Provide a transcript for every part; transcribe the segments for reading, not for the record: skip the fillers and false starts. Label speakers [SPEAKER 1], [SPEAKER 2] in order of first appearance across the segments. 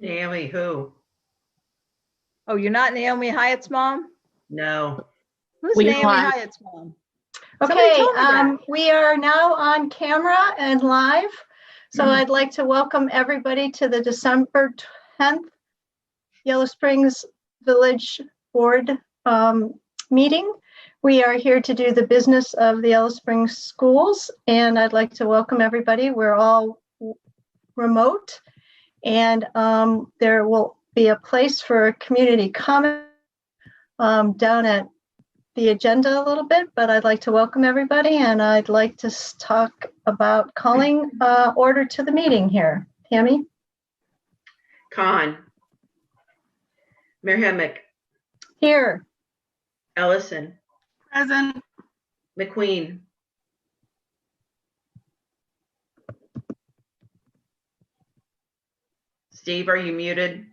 [SPEAKER 1] Naomi, who?
[SPEAKER 2] Oh, you're not Naomi Hyatt's mom?
[SPEAKER 1] No.
[SPEAKER 2] Who's
[SPEAKER 3] We
[SPEAKER 2] Naomi
[SPEAKER 3] want-
[SPEAKER 2] Hyatt's mom? Somebody
[SPEAKER 4] Okay,
[SPEAKER 2] told me that.
[SPEAKER 4] we are now on camera and live. So I'd like to welcome everybody to the December 10th Yellow Springs Village Board meeting. We are here to do the business of the Yellow Springs schools, and I'd like to welcome everybody. We're all remote, and there will be a place for community comment down at the agenda a little bit, but I'd like to welcome everybody, and I'd like to talk about calling order to the meeting here. Tammy?
[SPEAKER 1] Khan. Merhemic.
[SPEAKER 4] Here.
[SPEAKER 1] Ellison.
[SPEAKER 3] Present.
[SPEAKER 1] McQueen. Steve, are you muted?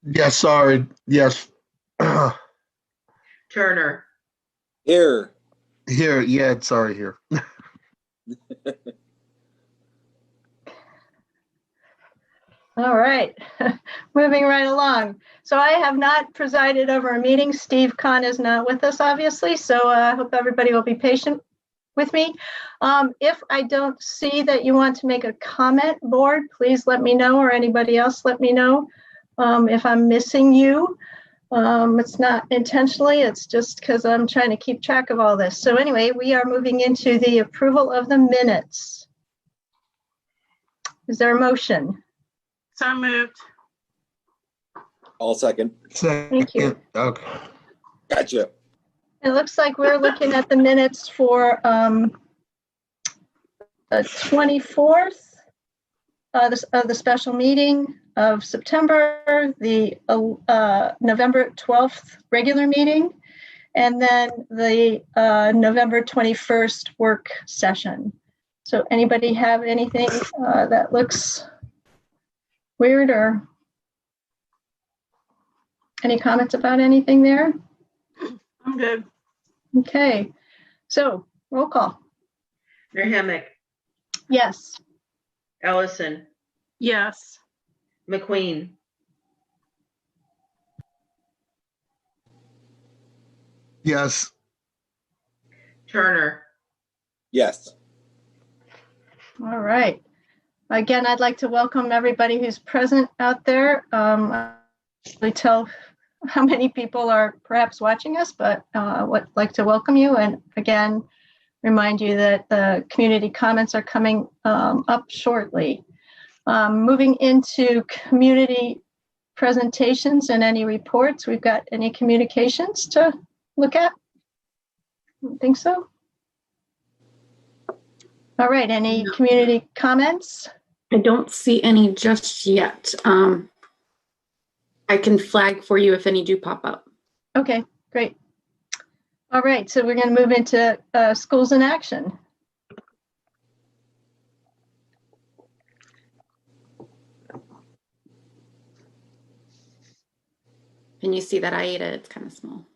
[SPEAKER 5] Yes, sorry. Yes.
[SPEAKER 1] Turner.
[SPEAKER 6] Here.
[SPEAKER 5] Here, yeah, sorry, here.
[SPEAKER 4] All right, moving right along. So I have not presided over a meeting. Steve Kahn is not with us, obviously, so I hope everybody will be patient with me. If I don't see that you want to make a comment, board, please let me know, or anybody else let me know if I'm missing you. It's not intentionally, it's just because I'm trying to keep track of all this. So anyway, we are moving into the approval of the minutes. Is there a motion?
[SPEAKER 3] So moved.
[SPEAKER 6] All second.
[SPEAKER 4] Thank you.
[SPEAKER 5] Okay.
[SPEAKER 6] Gotcha.
[SPEAKER 4] It looks like we're looking at the minutes for the 24th of the special meeting of September, the November 12th regular meeting, and then the November 21st work session. So anybody have anything that looks weird, or any comments about anything there?
[SPEAKER 3] I'm good.
[SPEAKER 4] Okay, so roll call.
[SPEAKER 1] Merhemic.
[SPEAKER 4] Yes.
[SPEAKER 1] Ellison.
[SPEAKER 3] Yes.
[SPEAKER 1] McQueen.
[SPEAKER 5] Yes.
[SPEAKER 1] Turner.
[SPEAKER 6] Yes.
[SPEAKER 4] All right. Again, I'd like to welcome everybody who's present out there. I can't really tell how many people are perhaps watching us, but would like to welcome you. And again, remind you that the community comments are coming up shortly. Moving into community presentations and any reports. We've got any communications to look at? I don't think so. All right, any community comments?
[SPEAKER 7] I don't see any just yet. I can flag for you if any do pop up.
[SPEAKER 4] Okay, great. All right, so we're going to move into schools in action.
[SPEAKER 7] Can you see that Aida? It's kind of small.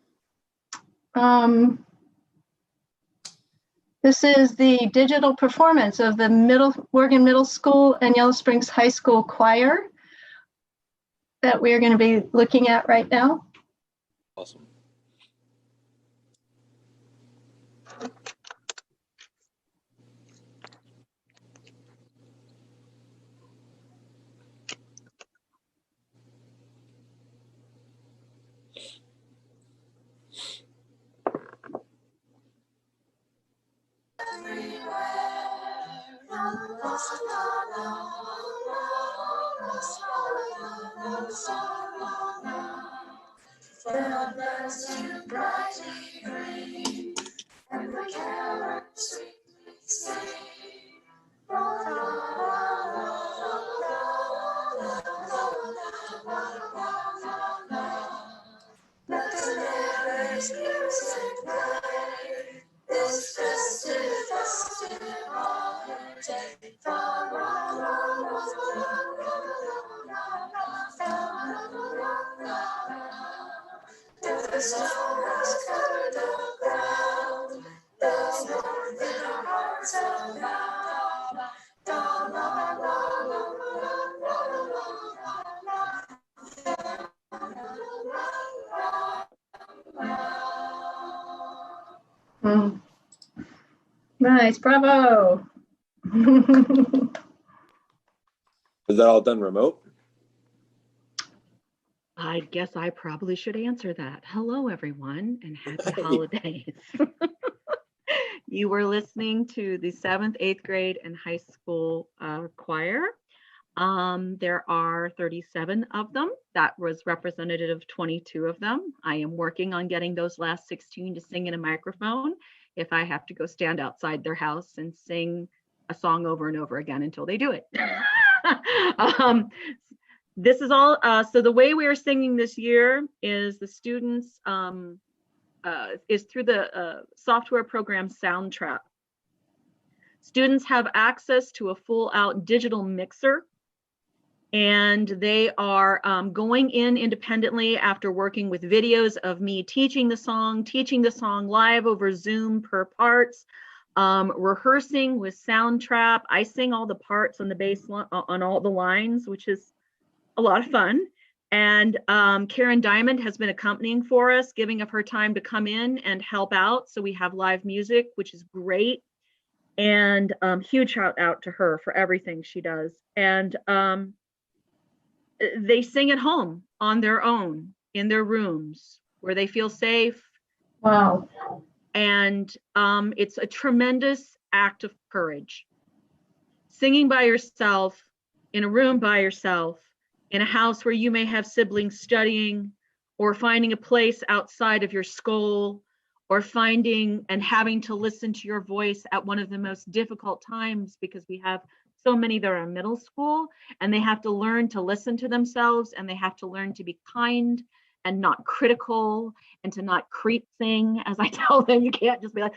[SPEAKER 4] This is the digital performance of the Oregon Middle School and Yellow Springs High School choir that we are going to be looking at right now.
[SPEAKER 6] Awesome.
[SPEAKER 4] Mm. Nice, bravo.
[SPEAKER 6] Is that all done remote?
[SPEAKER 8] I guess I probably should answer that. Hello, everyone, and happy
[SPEAKER 6] Hey.
[SPEAKER 8] holidays. You were listening to the 7th, 8th grade and high school choir. There are 37 of them. That was representative of 22 of them. I am working on getting those last 16 to sing in a microphone if I have to go stand outside their house and sing a song over and over again until they do it. This is all, so the way we are singing this year is the students, is through the software program Soundtrap. Students have access to a full out digital mixer, and they are going in independently after working with videos of me teaching the song live over Zoom per parts, rehearsing with Soundtrap. I sing all the parts on the bass on all the lines, which is a lot of fun. And Karen Diamond has been accompanying for us, giving of her time to come in and help out. So we have live music, which is great. And huge shout out to her for everything she does. And they sing at home on their own in their rooms where they feel safe.
[SPEAKER 4] Wow.
[SPEAKER 8] And it's a tremendous act of courage. Singing by yourself, in a room by yourself, in a house where you may have siblings studying, or finding a place outside of your school, or finding and having to listen to your voice at one of the most difficult times, because we have so many that are in middle school and they have to learn to listen to themselves, and they have to learn to be kind and not critical, and to not creep sing. As I tell them, you can't just be like,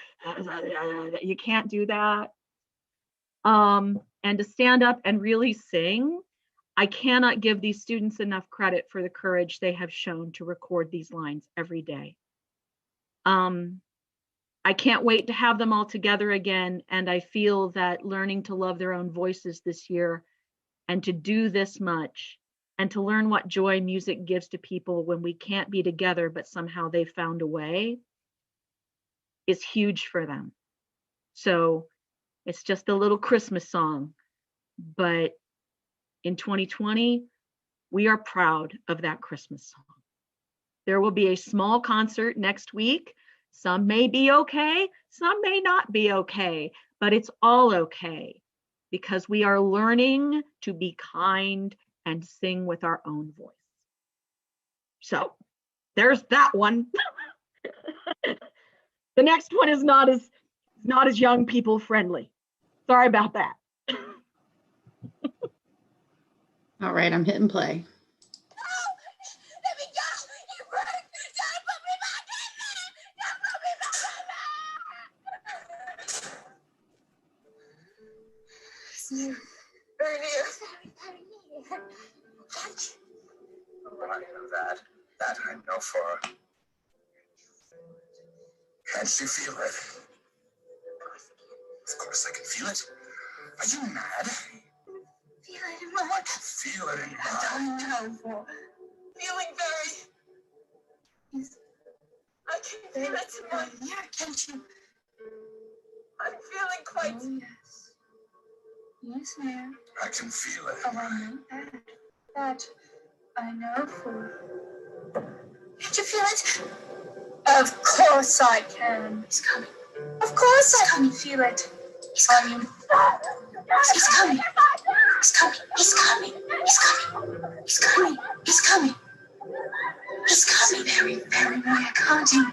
[SPEAKER 8] you can't do that. And to stand up and really sing. I cannot give these students enough credit for the courage they have shown to record these lines every day. I can't wait to have them all together again. And I feel that learning to love their own voices this year, and to do this much, and to learn what joy music gives to people when we can't be together, but somehow they found a way, is huge for them. So it's just a little Christmas song, but in 2020, we are proud of that Christmas song. There will be a small concert next week. Some may be okay, some may not be okay, but it's all okay, because we are learning to be kind and sing with our own voice. So there's that one. The next one is not as young people friendly. Sorry about that.
[SPEAKER 7] All right, I'm hitting play.
[SPEAKER 9] I know that. That I know for. Can't you feel it? Of course I can feel it. Are you mad? Feel it in my heart. Feel it in your heart. I don't know for. Feeling very. Yes. I can feel it in my ear, can't you? I'm feeling quite. Oh, yes. Yes, ma'am. I can feel it. Oh, I know that. That I know for. Can't you feel it? Of course I can. He's coming. Of course I can feel it. He's coming. He's coming. He's coming. He's coming. He's coming. He's coming. He's coming. He's coming. Very, very near. Can't you?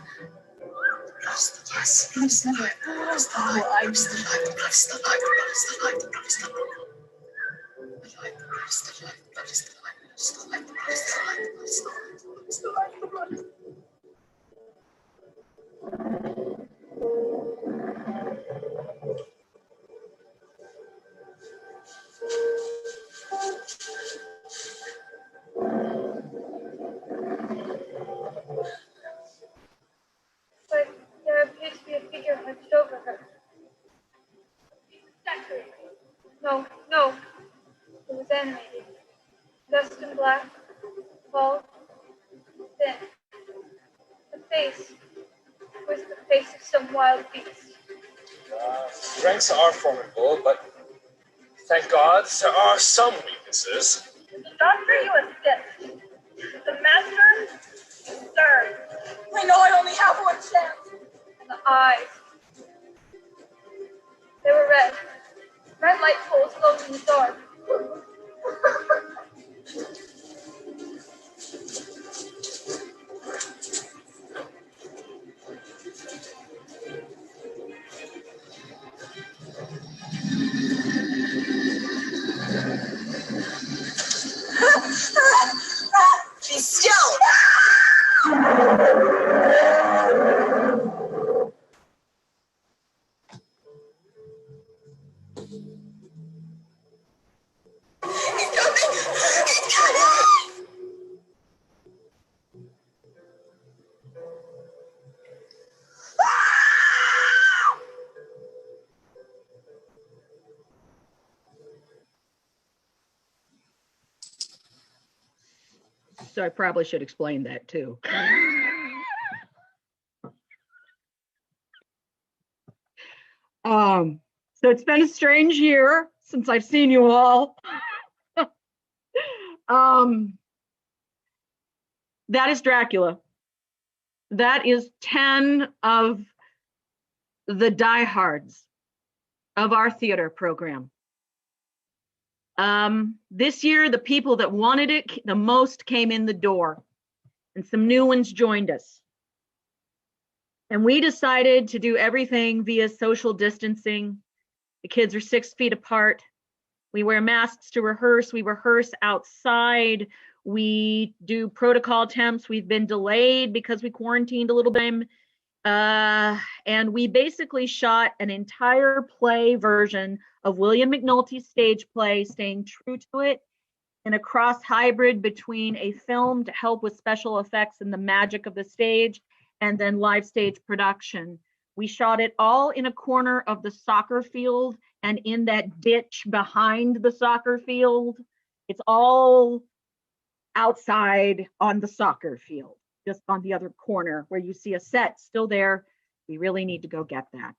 [SPEAKER 9] Yes. It's the light. It's the light. It's the light. It's the light. It's the light. It's the light. The light. It's the light. It's the light. It's the light. It's the light. It's the light. It's the light.
[SPEAKER 10] But there appears to be a figure hunched over her. Exactly. No, no. It was animated. Dressed in black, tall, thin. The face was the face of some wild beast.
[SPEAKER 11] The ranks are formidable, but thank God there are some weaknesses.
[SPEAKER 10] The doctor you assist. The master you serve.
[SPEAKER 9] I know I only have one chance.
[SPEAKER 10] The eyes. They were red. Red light poles glowing in the dark.
[SPEAKER 9] Be still.
[SPEAKER 8] So I probably should explain that too. So it's been a strange year since I've seen you all. That is Dracula. That is 10 of the diehards of our theater program. This year, the people that wanted it the most came in the door, and some new ones joined us. And we decided to do everything via social distancing. The kids are 6 feet apart. We wear masks to rehearse. We rehearse outside. We do protocol temps. We've been delayed because we quarantined a little bit. And we basically shot an entire play version of William McNulty's stage play, staying true to it, in a cross hybrid between a film to help with special effects and the magic of the stage, and then live stage production. We shot it all in a corner of the soccer field and in that ditch behind the soccer field. It's all outside on the soccer field, just on the other corner where you see a set still there. We really need to go get that.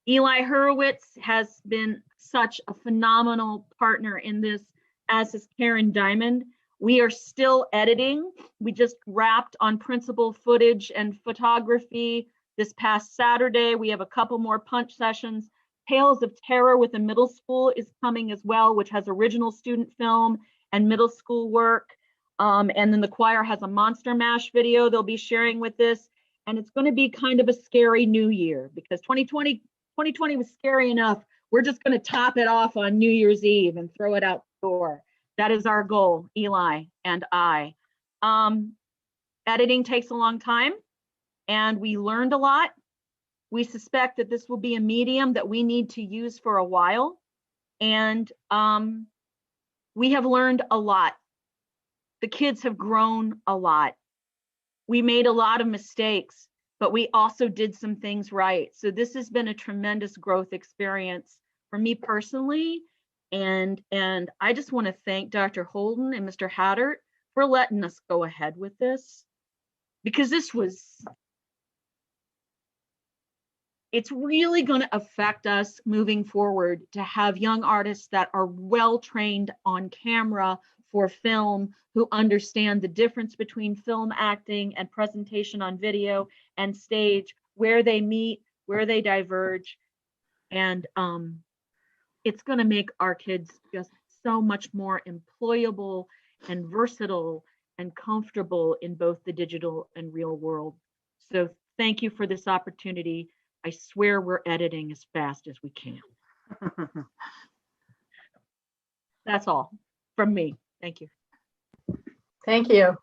[SPEAKER 8] Eli Hurwitz has been such a phenomenal partner in this, as is Karen Diamond. We are still editing. We just wrapped on principal footage and photography this past Saturday. We have a couple more punch sessions. Tales of Terror with the middle school is coming as well, which has original student film and middle school work. And then the choir has a Monster Mash video they'll be sharing with this. And it's going to be kind of a scary new year because 2020 was scary enough. We're just going to top it off on New Year's Eve and throw it out the door. That is our goal, Eli and I. Editing takes a long time, and we learned a lot. We suspect that this will be a medium that we need to use for a while. And we have learned a lot. The kids have grown a lot. We made a lot of mistakes, but we also did some things right. So this has been a tremendous growth experience for me personally. And I just want to thank Dr. Holden and Mr. Haddert for letting us go ahead with this, because it's really going to affect us moving forward to have young artists that are well trained on camera for film, who understand the difference between film acting and presentation on video and stage, where they meet, where they diverge. And it's going to make our kids just so much more employable and versatile and comfortable in both the digital and real world. So thank you for this opportunity. I swear we're editing as fast as we can. That's all from me. Thank you.
[SPEAKER 4] Thank you.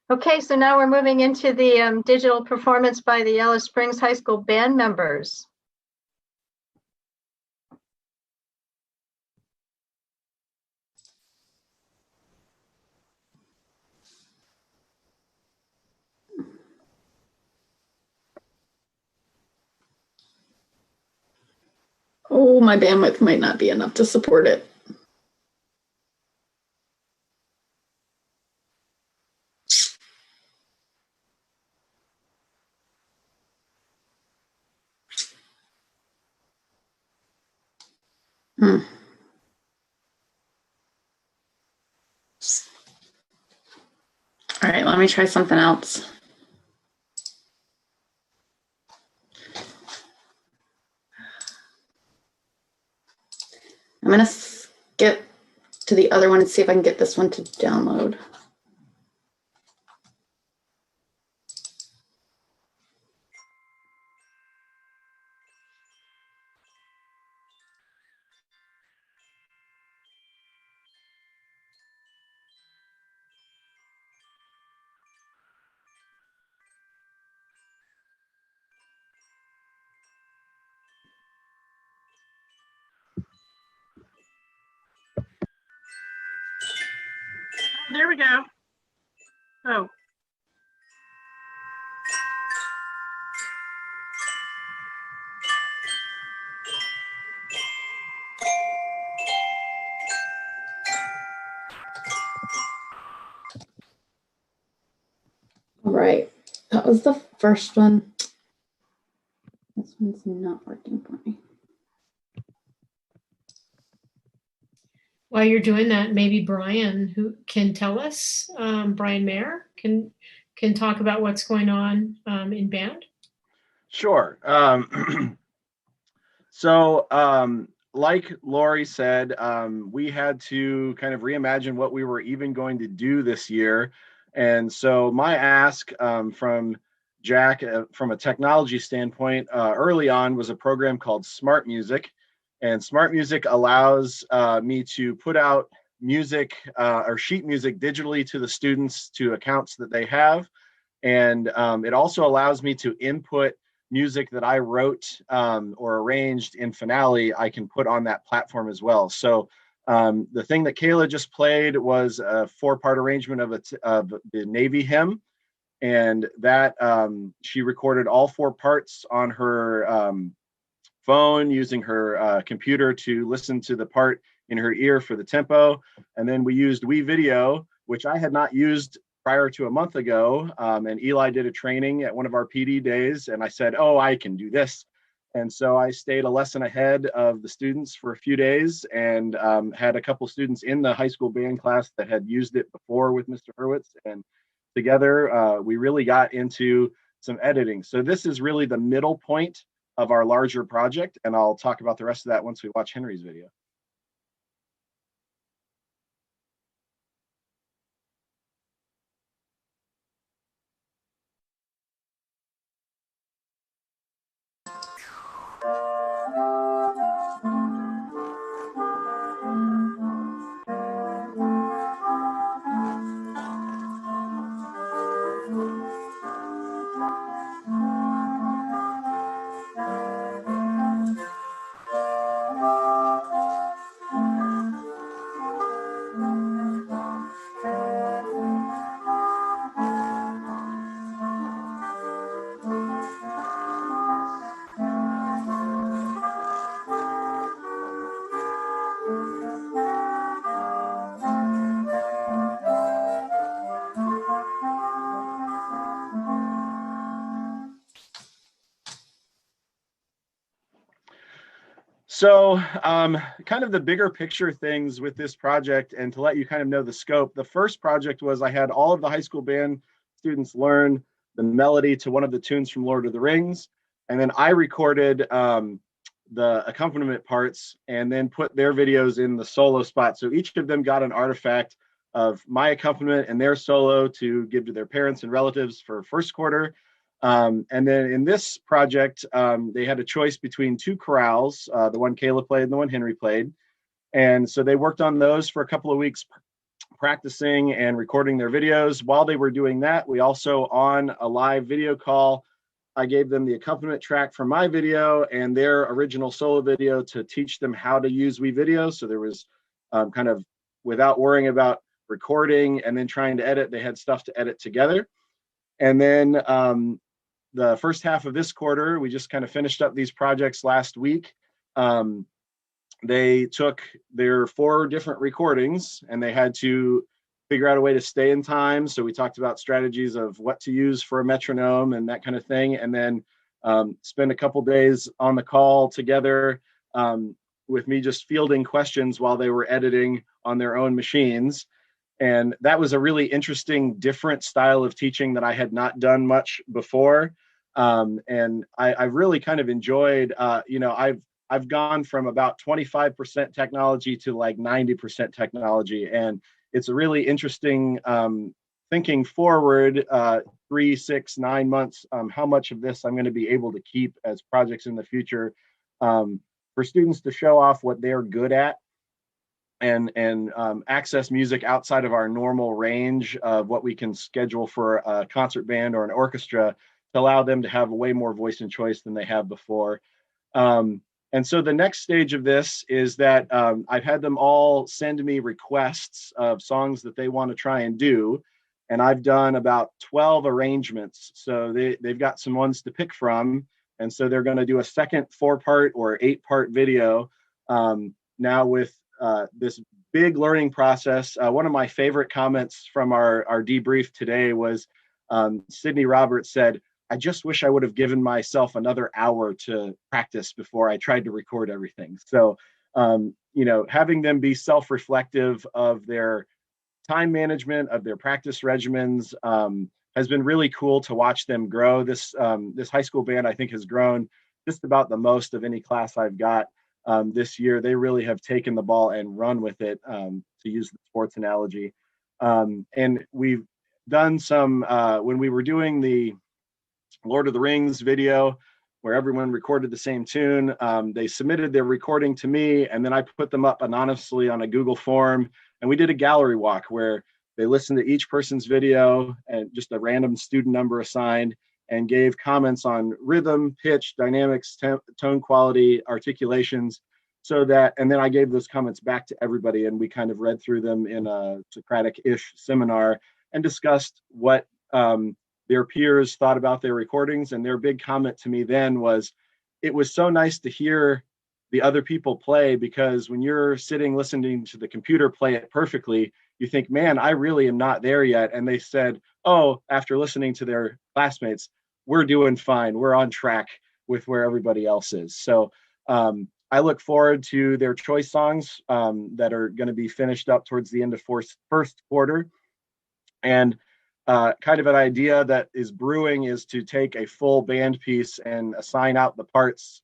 [SPEAKER 4] Okay, so now we're moving into the digital performance by the Yellow Springs High School band members.
[SPEAKER 7] Oh, my bandwidth might not be enough to support it. Hmm. All right, let me try something else. I'm gonna skip to the other one and see if I can get this one to download.
[SPEAKER 3] There we go. Oh,
[SPEAKER 7] All right, that was the first one. This one's not working for me.
[SPEAKER 12] While you're doing that, maybe Brian, who can tell us, Brian Mayer can talk about what's going on in band.
[SPEAKER 13] Sure. Like Lori said, we had to kind of reimagine what we were even going to do this year. And so my ask from Jack, from a technology standpoint, early on was a program called Smart Music. And Smart Music allows me to put out music or sheet music digitally to the students to accounts that they have. And it also allows me to input music that I wrote or arranged in Finale. I can put on that platform as well. So the thing that Kayla just played was a 4-part arrangement of the Navy hymn. And that she recorded all 4 parts on her phone using her computer to listen to the part in her ear for the tempo. And then we used WeVideo, which I had not used prior to a month ago. And Eli did a training at one of our PD days. And I said, oh, I can do this. And so I stayed a lesson ahead of the students for a few days and had a couple students in the high school band class that had used it before with Mr. Hurwitz. And together, we really got into some editing. So this is really the middle point of our larger project. And I'll talk about the rest of that once we watch Henry's video. So kind of the bigger picture things with this project, and to let you kind of know the scope, the first project was I had all of the high school band students learn the melody to one of the tunes from Lord of the Rings. And then I recorded the accompaniment parts and then put their videos in the solo spot. So each of them got an artifact of my accompaniment and their solo to give to their parents and relatives for first quarter. And then in this project, they had a choice between 2 chorales, the one Kayla played and the one Henry played. And so they worked on those for a couple of weeks, practicing and recording their videos. While they were doing that, we also, on a live video call, I gave them the accompaniment track from my video and their original solo video to teach them how to use WeVideo. So there was kind of, without worrying about recording and then trying to edit, they had stuff to edit together. And then the first half of this quarter, we just kind of finished up these projects last week. They took their 4 different recordings and they had to figure out a way to stay in time. So we talked about strategies of what to use for a metronome and that kind of thing. And then spend a couple days on the call together, with me just fielding questions while they were editing on their own machines. And that was a really interesting, different style of teaching that I had not done much before. And I really kind of enjoyed, I've gone from about 25% technology to like 90% technology. And it's a really interesting thinking forward 3, 6, 9 months, how much of this I'm going to be able to keep as projects in the future for students to show off what they're good at and access music outside of our normal range of what we can schedule for a concert band or an orchestra, to allow them to have way more voice and choice than they have before. And so the next stage of this is that I've had them all send me requests of songs that they want to try and do. And I've done about 12 arrangements. So they've got some ones to pick from. And so they're going to do a second 4-part or 8-part video now with this big learning process. One of my favorite comments from our debrief today was Sydney Roberts said, "I just wish I would have given myself another hour to practice before I tried to record everything." So, having them be self-reflective of their time management, of their practice regimens, has been really cool to watch them grow. This high school band, I think, has grown just about the most of any class I've got this year. They really have taken the ball and run with it, to use the sports analogy. And we've done some, when we were doing the Lord of the Rings video where everyone recorded the same tune, they submitted their recording to me, and then I put them up anonymously on a Google form, and we did a gallery walk where they listened to each person's video and just a random student number assigned, and gave comments on rhythm, pitch, dynamics, tone quality, articulations, and then I gave those comments back to everybody, and we kind of read through them in a Socratic-ish seminar and discussed what their peers thought about their recordings. And their big comment to me then was, it was so nice to hear the other people play, because when you're sitting listening to the computer play it perfectly, you think, man, I really am not there yet. And they said, oh, after listening to their classmates, we're doing fine. We're on track with where everybody else is. So I look forward to their choice songs that are going to be finished up towards the end of first quarter. And kind of an idea that is brewing is to take a full band piece and assign out the parts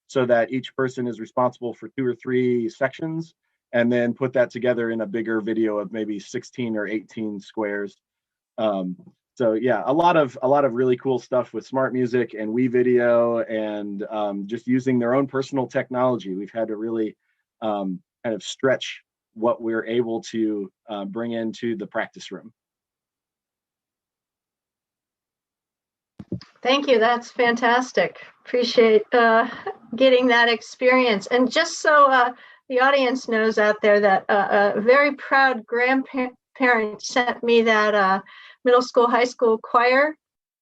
[SPEAKER 13] so that each person is responsible for 2 or 3 sections, and then put that together in a bigger video of maybe 16 or 18 squares. So yeah, a lot of really cool stuff with Smart Music and WeVideo, and just using their own personal technology. We've had to really kind of stretch what we're able to bring into the practice room.
[SPEAKER 4] Thank you. That's fantastic. Appreciate getting that experience. And just so the audience knows out there, that a very proud grandparent sent me that middle school, high school choir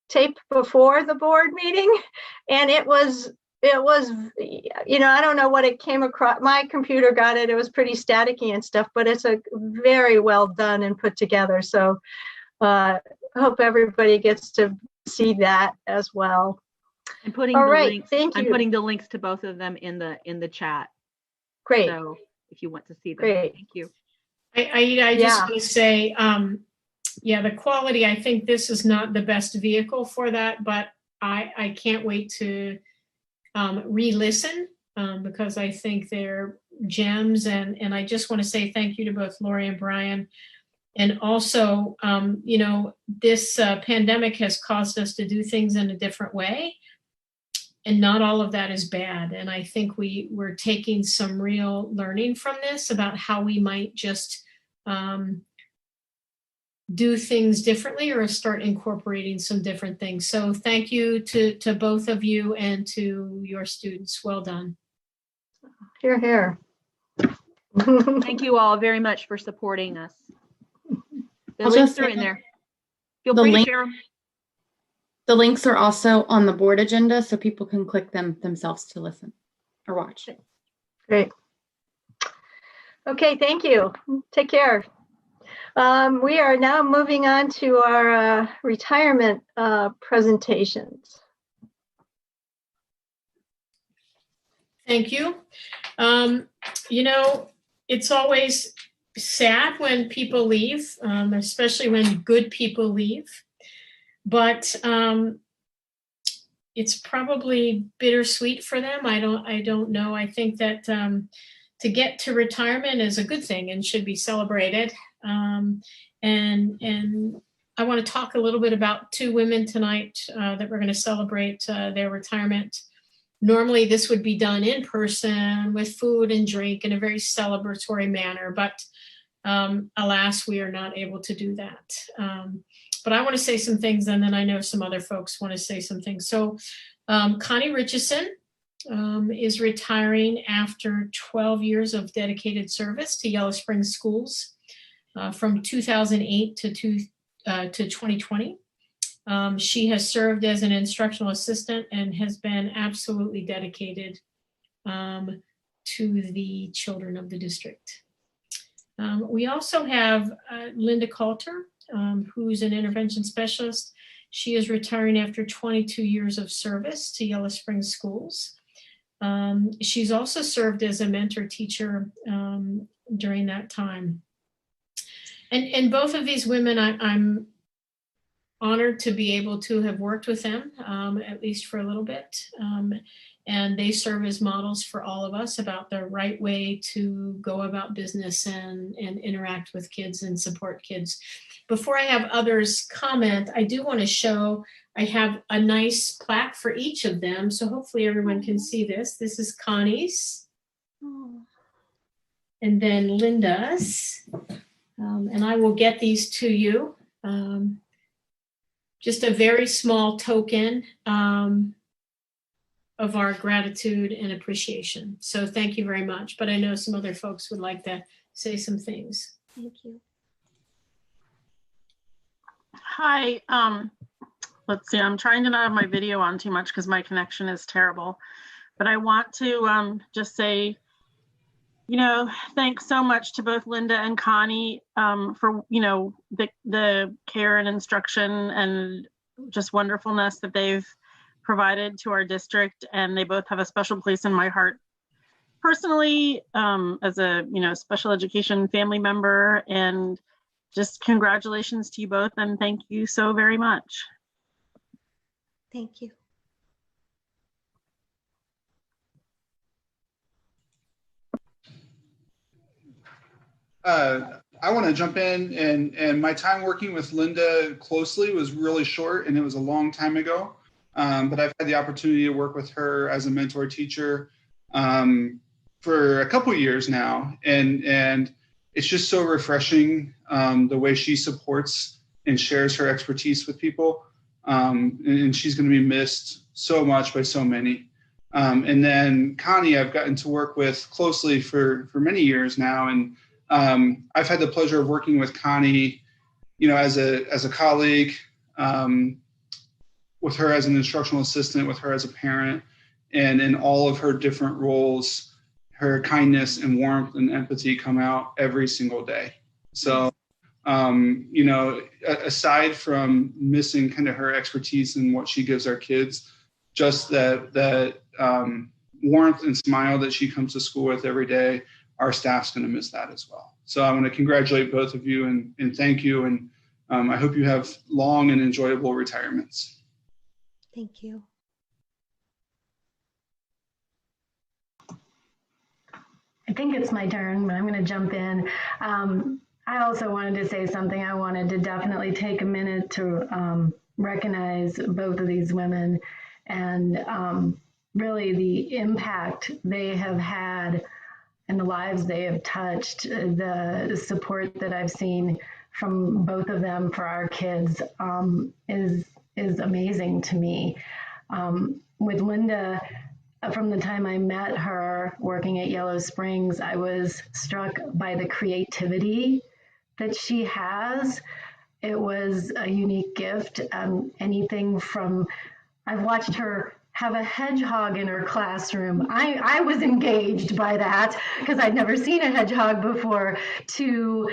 [SPEAKER 4] tape before the board meeting. And it was, I don't know what it came across. My computer got it. It was pretty staticky and stuff, but it's a very well done and put together. So I hope everybody gets to see that as well.
[SPEAKER 8] I'm putting
[SPEAKER 4] All
[SPEAKER 8] the
[SPEAKER 4] right,
[SPEAKER 8] links.
[SPEAKER 4] thank
[SPEAKER 8] I'm
[SPEAKER 4] you.
[SPEAKER 8] putting the links to both of them in the chat.
[SPEAKER 4] Great.
[SPEAKER 8] So if you want to see them,
[SPEAKER 4] Great.
[SPEAKER 8] thank you.
[SPEAKER 12] I just want to say, the quality, I think this is not the best vehicle for that, but I can't wait to re-listen because I think they're gems. And I just want to say thank you to both Lori and Brian. And also, this pandemic has caused us to do things in a different way. And not all of that is bad. And I think we're taking some real learning from this about how we might just do things differently or start incorporating some different things. So thank you to both of you and to your students. Well done.
[SPEAKER 4] Hear, hear.
[SPEAKER 8] Thank you all very much for supporting us. The
[SPEAKER 7] I'll
[SPEAKER 8] links
[SPEAKER 7] just
[SPEAKER 8] are
[SPEAKER 7] say
[SPEAKER 8] in there. Feel
[SPEAKER 7] the
[SPEAKER 8] free to
[SPEAKER 7] link-
[SPEAKER 8] share them.
[SPEAKER 7] The links are also on the board agenda, so people can click them themselves to listen or watch.
[SPEAKER 4] Great. Okay, thank you. Take care. We are now moving on to our retirement presentations.
[SPEAKER 12] Thank you. You know, it's always sad when people leave, especially when good people leave. But it's probably bittersweet for them. I don't know. I think that to get to retirement is a good thing and should be celebrated. And I want to talk a little bit about two women tonight that we're going to celebrate their retirement. Normally, this would be done in person with food and drink in a very celebratory manner, but alas, we are not able to do that. But I want to say some things, and then I know some other folks want to say some things. So Connie Richardson is retiring after 12 years of dedicated service to Yellow Springs schools from 2008 to 2020. She has served as an instructional assistant and has been absolutely dedicated to the children of the district. We also have Linda Coulter, who's an intervention specialist. She is retiring after 22 years of service to Yellow Springs schools. She's also served as a mentor teacher during that time. And both of these women, I'm honored to be able to have worked with them, at least for a little bit. And they serve as models for all of us about the right way to go about business and interact with kids and support kids. Before I have others comment, I do want to show, I have a nice plaque for each of them. So hopefully everyone can see this. This is Connie's. And then Linda's. And I will get these to you. Just a very small token of our gratitude and appreciation. So thank you very much. But I know some other folks would like to say some things.
[SPEAKER 10] Thank you.
[SPEAKER 3] Hi, let's see, I'm trying to not have my video on too much because my connection is terrible. But I want to just say, you know, thanks so much to both Linda and Connie for, you know, the care and instruction and just wonderfulness that they've provided to our district. And they both have a special place in my heart personally, as a, you know, special education family member. And just congratulations to you both and thank you so very much.
[SPEAKER 10] Thank you.
[SPEAKER 14] I want to jump in, and my time working with Linda closely was really short, and it was a long time ago. But I've had the opportunity to work with her as a mentor teacher for a couple of years now, and it's just so refreshing the way she supports and shares her expertise with people, and she's going to be missed so much by so many. And then Connie, I've gotten to work with closely for many years now, and I've had the pleasure of working with Connie, you know, as a colleague, with her as an instructional assistant, with her as a parent, and in all of her different roles, her kindness and warmth and empathy come out every single day. So, you know, aside from missing kind of her expertise and what she gives our kids, just that warmth and smile that she comes to school with every day, our staff's going to miss that as well. So I want to congratulate both of you and thank you. And I hope you have long and enjoyable retirements.
[SPEAKER 10] Thank you.
[SPEAKER 15] I think it's my turn, but I'm going to jump in. I also wanted to say something. I wanted to definitely take a minute to recognize both of these women and really the impact they have had and the lives they have touched. The support that I've seen from both of them for our kids is amazing to me. With Linda, from the time I met her working at Yellow Springs, I was struck by the creativity that she has. It was a unique gift. Anything from, I've watched her have a hedgehog in her classroom. I was engaged by that because I'd never seen a hedgehog before, to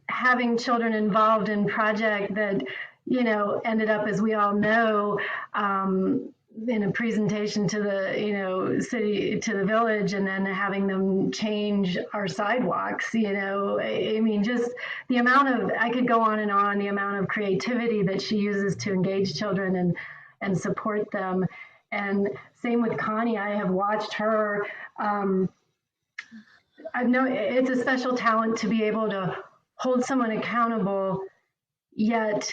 [SPEAKER 15] having children involved in project that, you know, ended up, as we all know, in a presentation to the, city, to the village, and then having them change our sidewalks, I mean, just the amount of, I could go on and on, the amount of creativity that she uses to engage children and support them. And same with Connie, I have watched her, I know it's a special talent to be able to hold someone accountable, yet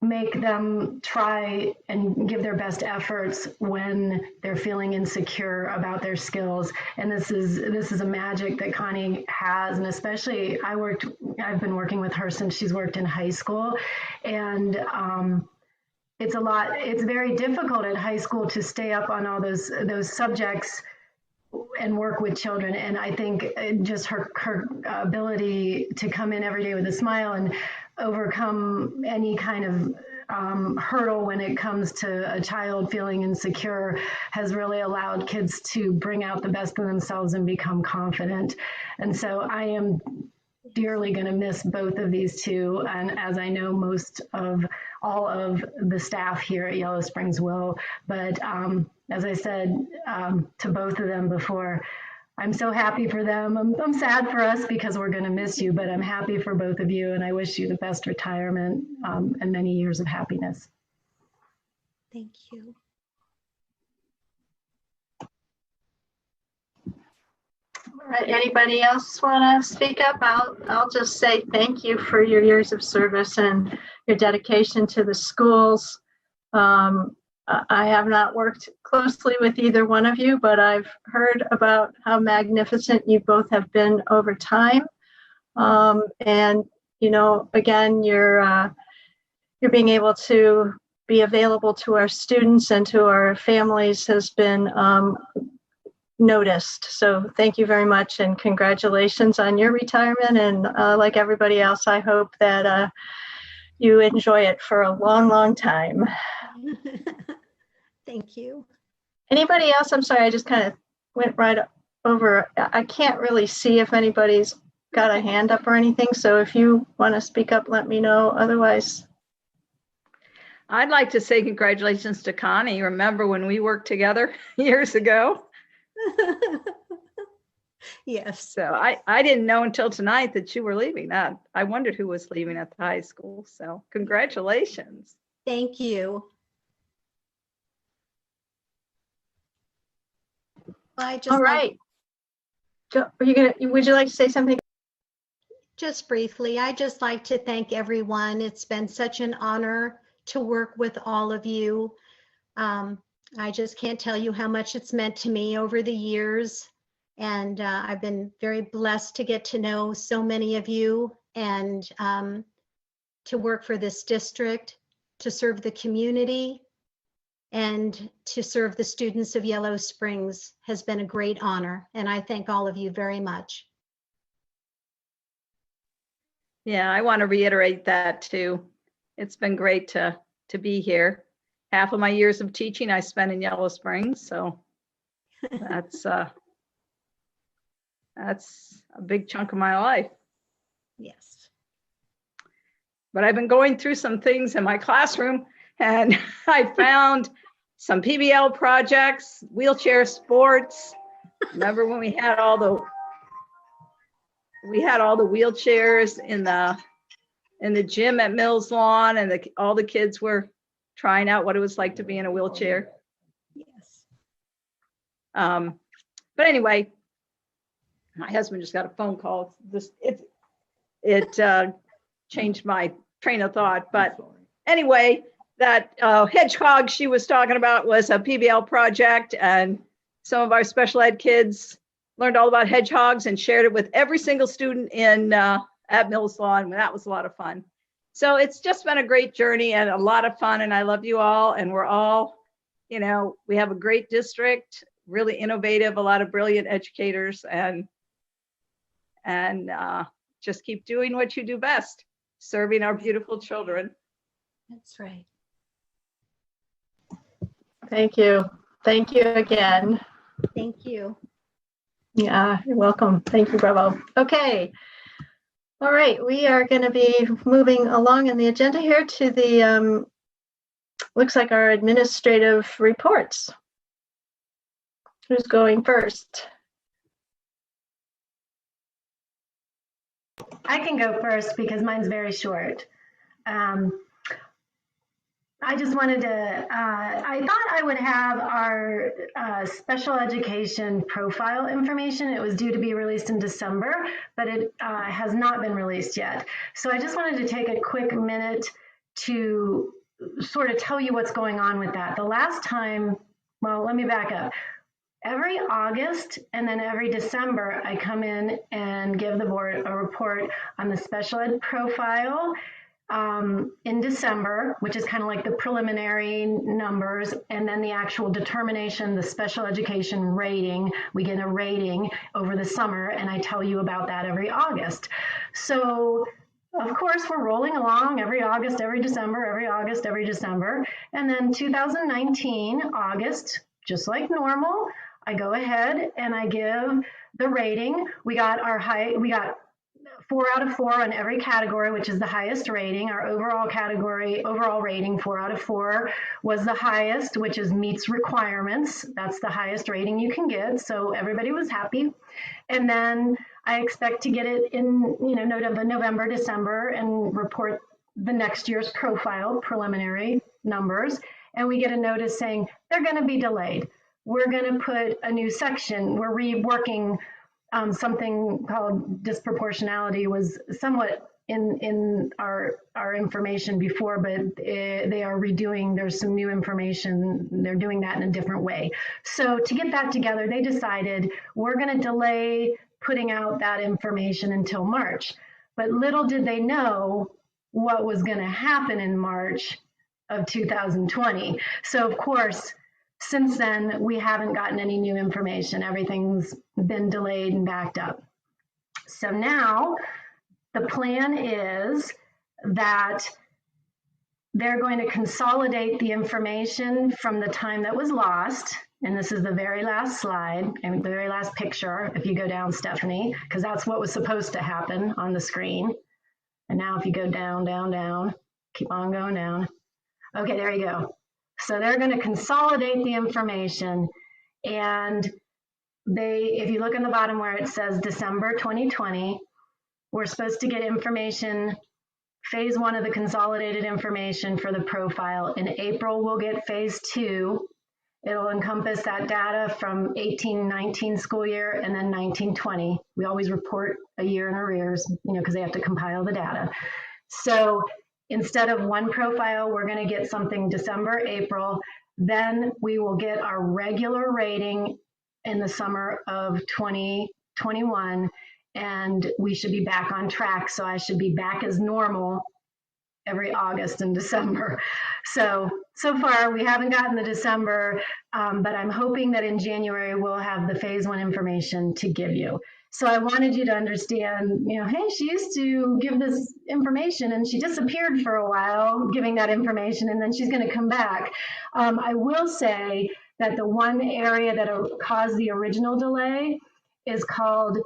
[SPEAKER 15] make them try and give their best efforts when they're feeling insecure about their skills. And this is a magic that Connie has. And especially I've been working with her since she's worked in high school. And it's very difficult at high school to stay up on all those subjects and work with children. And I think just her ability to come in every day with a smile and overcome any kind of hurdle when it comes to a child feeling insecure has really allowed kids to bring out the best in themselves and become confident. And so I am dearly going to miss both of these two, and as I know most of all of the staff here at Yellow Springs will. But as I said to both of them before, I'm so happy for them. I'm sad for us because we're going to miss you, but I'm happy for both of you, and I wish you the best retirement and many years of happiness.
[SPEAKER 16] Thank you.
[SPEAKER 4] All right, anybody else want to speak up? I'll just say thank you for your years of service and your dedication to the schools. I have not worked closely with either one of you, but I've heard about how magnificent you both have been over time. And again, you're being able to be available to our students and to our families has been noticed. So thank you very much, and congratulations on your retirement. And like everybody else, I hope that you enjoy it for a long, long time.
[SPEAKER 16] Thank you.
[SPEAKER 4] Anybody else? I'm sorry, I just kind of went right over. I can't really see if anybody's got a hand up or anything. So if you want to speak up, let me know. Otherwise.
[SPEAKER 2] I'd like to say congratulations to Connie. Remember when we worked together years ago?
[SPEAKER 16] Yes.
[SPEAKER 2] So I didn't know until tonight that you were leaving. That I wondered who was leaving at the high school. So congratulations.
[SPEAKER 16] Thank you.
[SPEAKER 4] All right. Would you like to say something?
[SPEAKER 16] Just briefly, I just like to thank everyone. It's been such an honor to work with all of you. I just can't tell you how much it's meant to me over the years. And I've been very blessed to get to know so many of you and to work for this district, to serve the community, and to serve the students of Yellow Springs has been a great honor. And I thank all of you very much.
[SPEAKER 2] Yeah, I want to reiterate that too. It's been great to be here. Half of my years of teaching I spent in Yellow Springs, so that's a big chunk of my life.
[SPEAKER 16] Yes.
[SPEAKER 2] But I've been going through some things in my classroom, and I found some PBL projects, wheelchair sports. Remember when we had all the wheelchairs in the gym at Mills Lawn, and all the kids were trying out what it was like to be in a wheelchair.
[SPEAKER 16] Yes.
[SPEAKER 2] But anyway, my husband just got a phone call. It changed my train of thought. But anyway, that hedgehog she was talking about was a PBL project, and some of our special ed kids learned all about hedgehogs and shared it with every single student at Mills Lawn. That was a lot of fun. So it's just been a great journey and a lot of fun, and I love you all. And we're all, we have a great district, really innovative, a lot of brilliant educators, and just keep doing what you do best, serving our beautiful children.
[SPEAKER 16] That's right.
[SPEAKER 4] Thank you. Thank you again.
[SPEAKER 16] Thank you.
[SPEAKER 4] Yeah, you're welcome. Thank you, Bravo. Okay. All right, we are going to be moving along in the agenda here to the looks like our administrative reports. Who's going first?
[SPEAKER 15] I can go first because mine's very short. I just wanted to, I thought I would have our special education profile information. It was due to be released in December, but it has not been released yet. So I just wanted to take a quick minute to sort of tell you what's going on with that. The last time, well, let me back up. Every August and then every December, I come in and give the board a report on the special ed profile in December, which is kind of like the preliminary numbers, and then the actual determination, the special education rating. We get a rating over the summer, and I tell you about that every August. So, of course, we're rolling along every August, every December, every August, every December. And then 2019, August, just like normal, I go ahead and I give the rating. We got 4 out of 4 on every category, which is the highest rating. Our overall rating, 4 out of 4, was the highest, which is meets requirements. That's the highest rating you can get. So everybody was happy. And then I expect to get it in, November, December, and report the next year's profile, preliminary numbers. And we get a notice saying they're going to be delayed. We're going to put a new section. We're reworking something called disproportionality was somewhat in our information before, but they are redoing. There's some new information. They're doing that in a different way. So to get that together, they decided we're going to delay putting out that information until March. But little did they know what was going to happen in March of 2020. So of course, since then, we haven't gotten any new information. Everything's been delayed and backed up. So now the plan is that they're going to consolidate the information from the time that was lost. And this is the very last slide and the very last picture. If you go down, Stephanie, because that's what was supposed to happen on the screen. And now if you go down, down, down, keep on going down. Okay, there you go. So they're going to consolidate the information, and if you look in the bottom where it says December 2020, we're supposed to get information, phase 1 of the consolidated information for the profile. In April, we'll get phase 2. It'll encompass that data from 18-19 school year and then 19-20. We always report a year in arrears, because they have to compile the data. So instead of one profile, we're going to get something December, April. Then we will get our regular rating in the summer of 2021, and we should be back on track. So I should be back as normal every August and December. So far we haven't gotten the December, but I'm hoping that in January we'll have the phase 1 information to give you. So I wanted you to understand, hey, she used to give this information and she disappeared for a while giving that information, and then she's going to come back. I will say that the one area that caused the original delay is called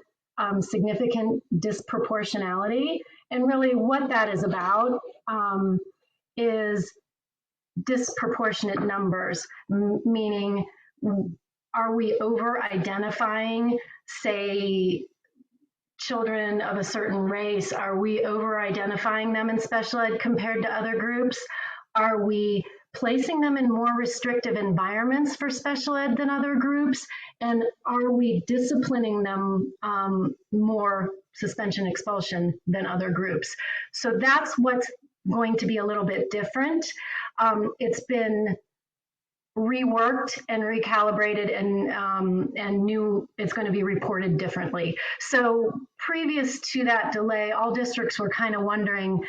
[SPEAKER 15] significant disproportionality. And really what that is about is disproportionate numbers, meaning are we over-identifying, say, children of a certain race? Are we over-identifying them in special ed compared to other groups? Are we placing them in more restrictive environments for special ed than other groups? And are we disciplining them more, suspension, expulsion, than other groups? So that's what's going to be a little bit different. It's been reworked and recalibrated, and new, it's going to be reported differently. So previous to that delay, all districts were kind of wondering,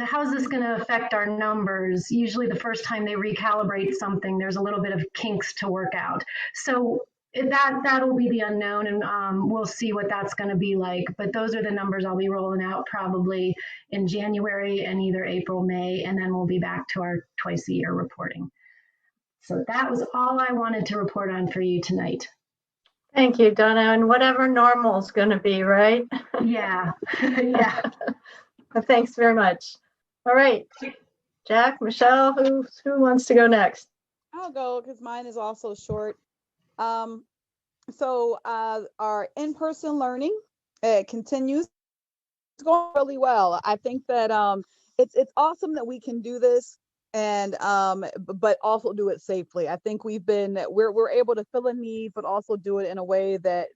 [SPEAKER 15] how's this going to affect our numbers? Usually the first time they recalibrate something, there's a little bit of kinks to work out. So that'll be the unknown, and we'll see what that's going to be like. But those are the numbers I'll be rolling out probably in January and either April, May, and then we'll be back to our twice a year reporting. So that was all I wanted to report on for you tonight.
[SPEAKER 4] Thank you, Donna. And whatever normal is going to be, right?
[SPEAKER 15] Yeah. Yeah.
[SPEAKER 4] Thanks very much. All right. Jack, Michelle, who wants to go next?
[SPEAKER 17] I'll go because mine is also short. So our in-person learning continues. It's going really well. I think that it's awesome that we can do this and but also do it safely. I think we're able to fill a need, but also do it in a way that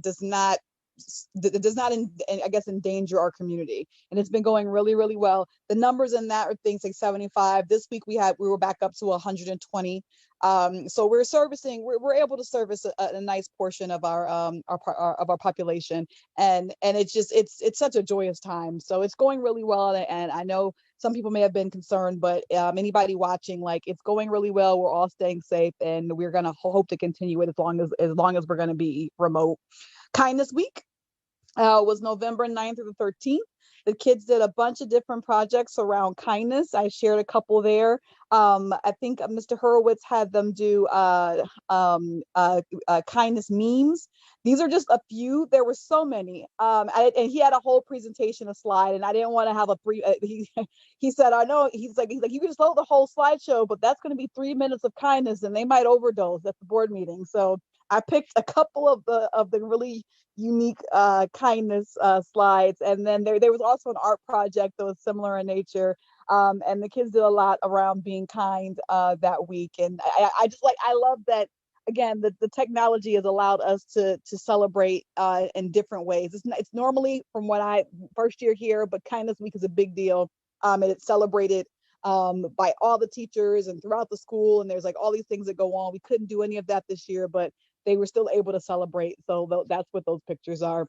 [SPEAKER 17] does not I guess endanger our community. And it's been going really, really well. The numbers in that are things like 75. This week we were back up to 120. So we're able to service a nice portion of our population, and it's such a joyous time. So it's going really well, and I know some people may have been concerned, but anybody watching, like, it's going really well. We're all staying safe, and we're gonna hope to continue it as long as we're gonna be remote. Kindness Week was November 9th through the 13th. The kids did a bunch of different projects around kindness. I shared a couple there. I think Mr. Hurwitz had them do kindness memes. These are just a few. There were so many. And he had a whole presentation, a slide, and I didn't want to have a brief. He said, I know. He's like, you can just load the whole slideshow, but that's going to be 3 minutes of kindness, and they might overdose at the board meeting. So I picked a couple of the really unique kindness slides, and then there was also an art project that was similar in nature, and the kids did a lot around being kind that week. And I love that, again, the technology has allowed us to celebrate in different ways. It's normally, from what I first year here, but Kindness Week is a big deal, and it's celebrated by all the teachers and throughout the school, and there's like all these things that go on. We couldn't do any of that this year, but they were still able to celebrate. So that's what those pictures are.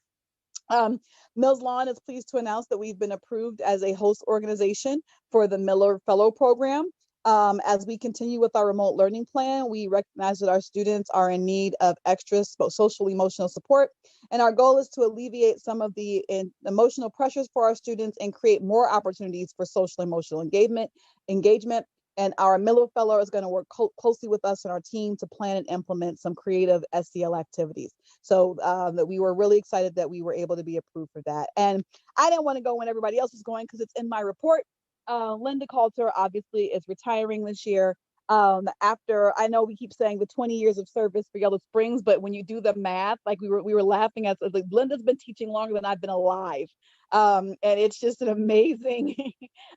[SPEAKER 17] Mills Lawn is pleased to announce that we've been approved as a host organization for the Miller Fellow Program. As we continue with our remote learning plan, we recognize that our students are in need of extra social emotional support. And our goal is to alleviate some of the emotional pressures for our students and create more opportunities for social emotional engagement. And our Miller Fellow is going to work closely with us and our team to plan and implement some creative SEL activities. So that we were really excited that we were able to be approved for that. And I didn't want to go when everybody else was going because it's in my report. Linda Coulter obviously is retiring this year. After, I know we keep saying the 20 years of service for Yellow Springs, but when you do the math, like we were laughing at, like, Linda's been teaching longer than I've been alive. And it's just an amazing,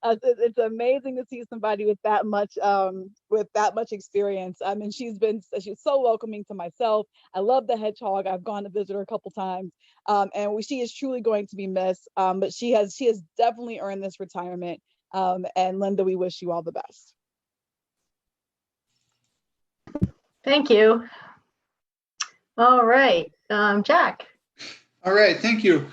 [SPEAKER 17] it's amazing to see somebody with that much experience. I mean, she's so welcoming to myself. I love the hedgehog. I've gone to visit her a couple times, and she is truly going to be missed. But she has definitely earned this retirement. And Linda, we wish you all the best.
[SPEAKER 4] Thank you. All right, Jack.
[SPEAKER 14] All right, thank you.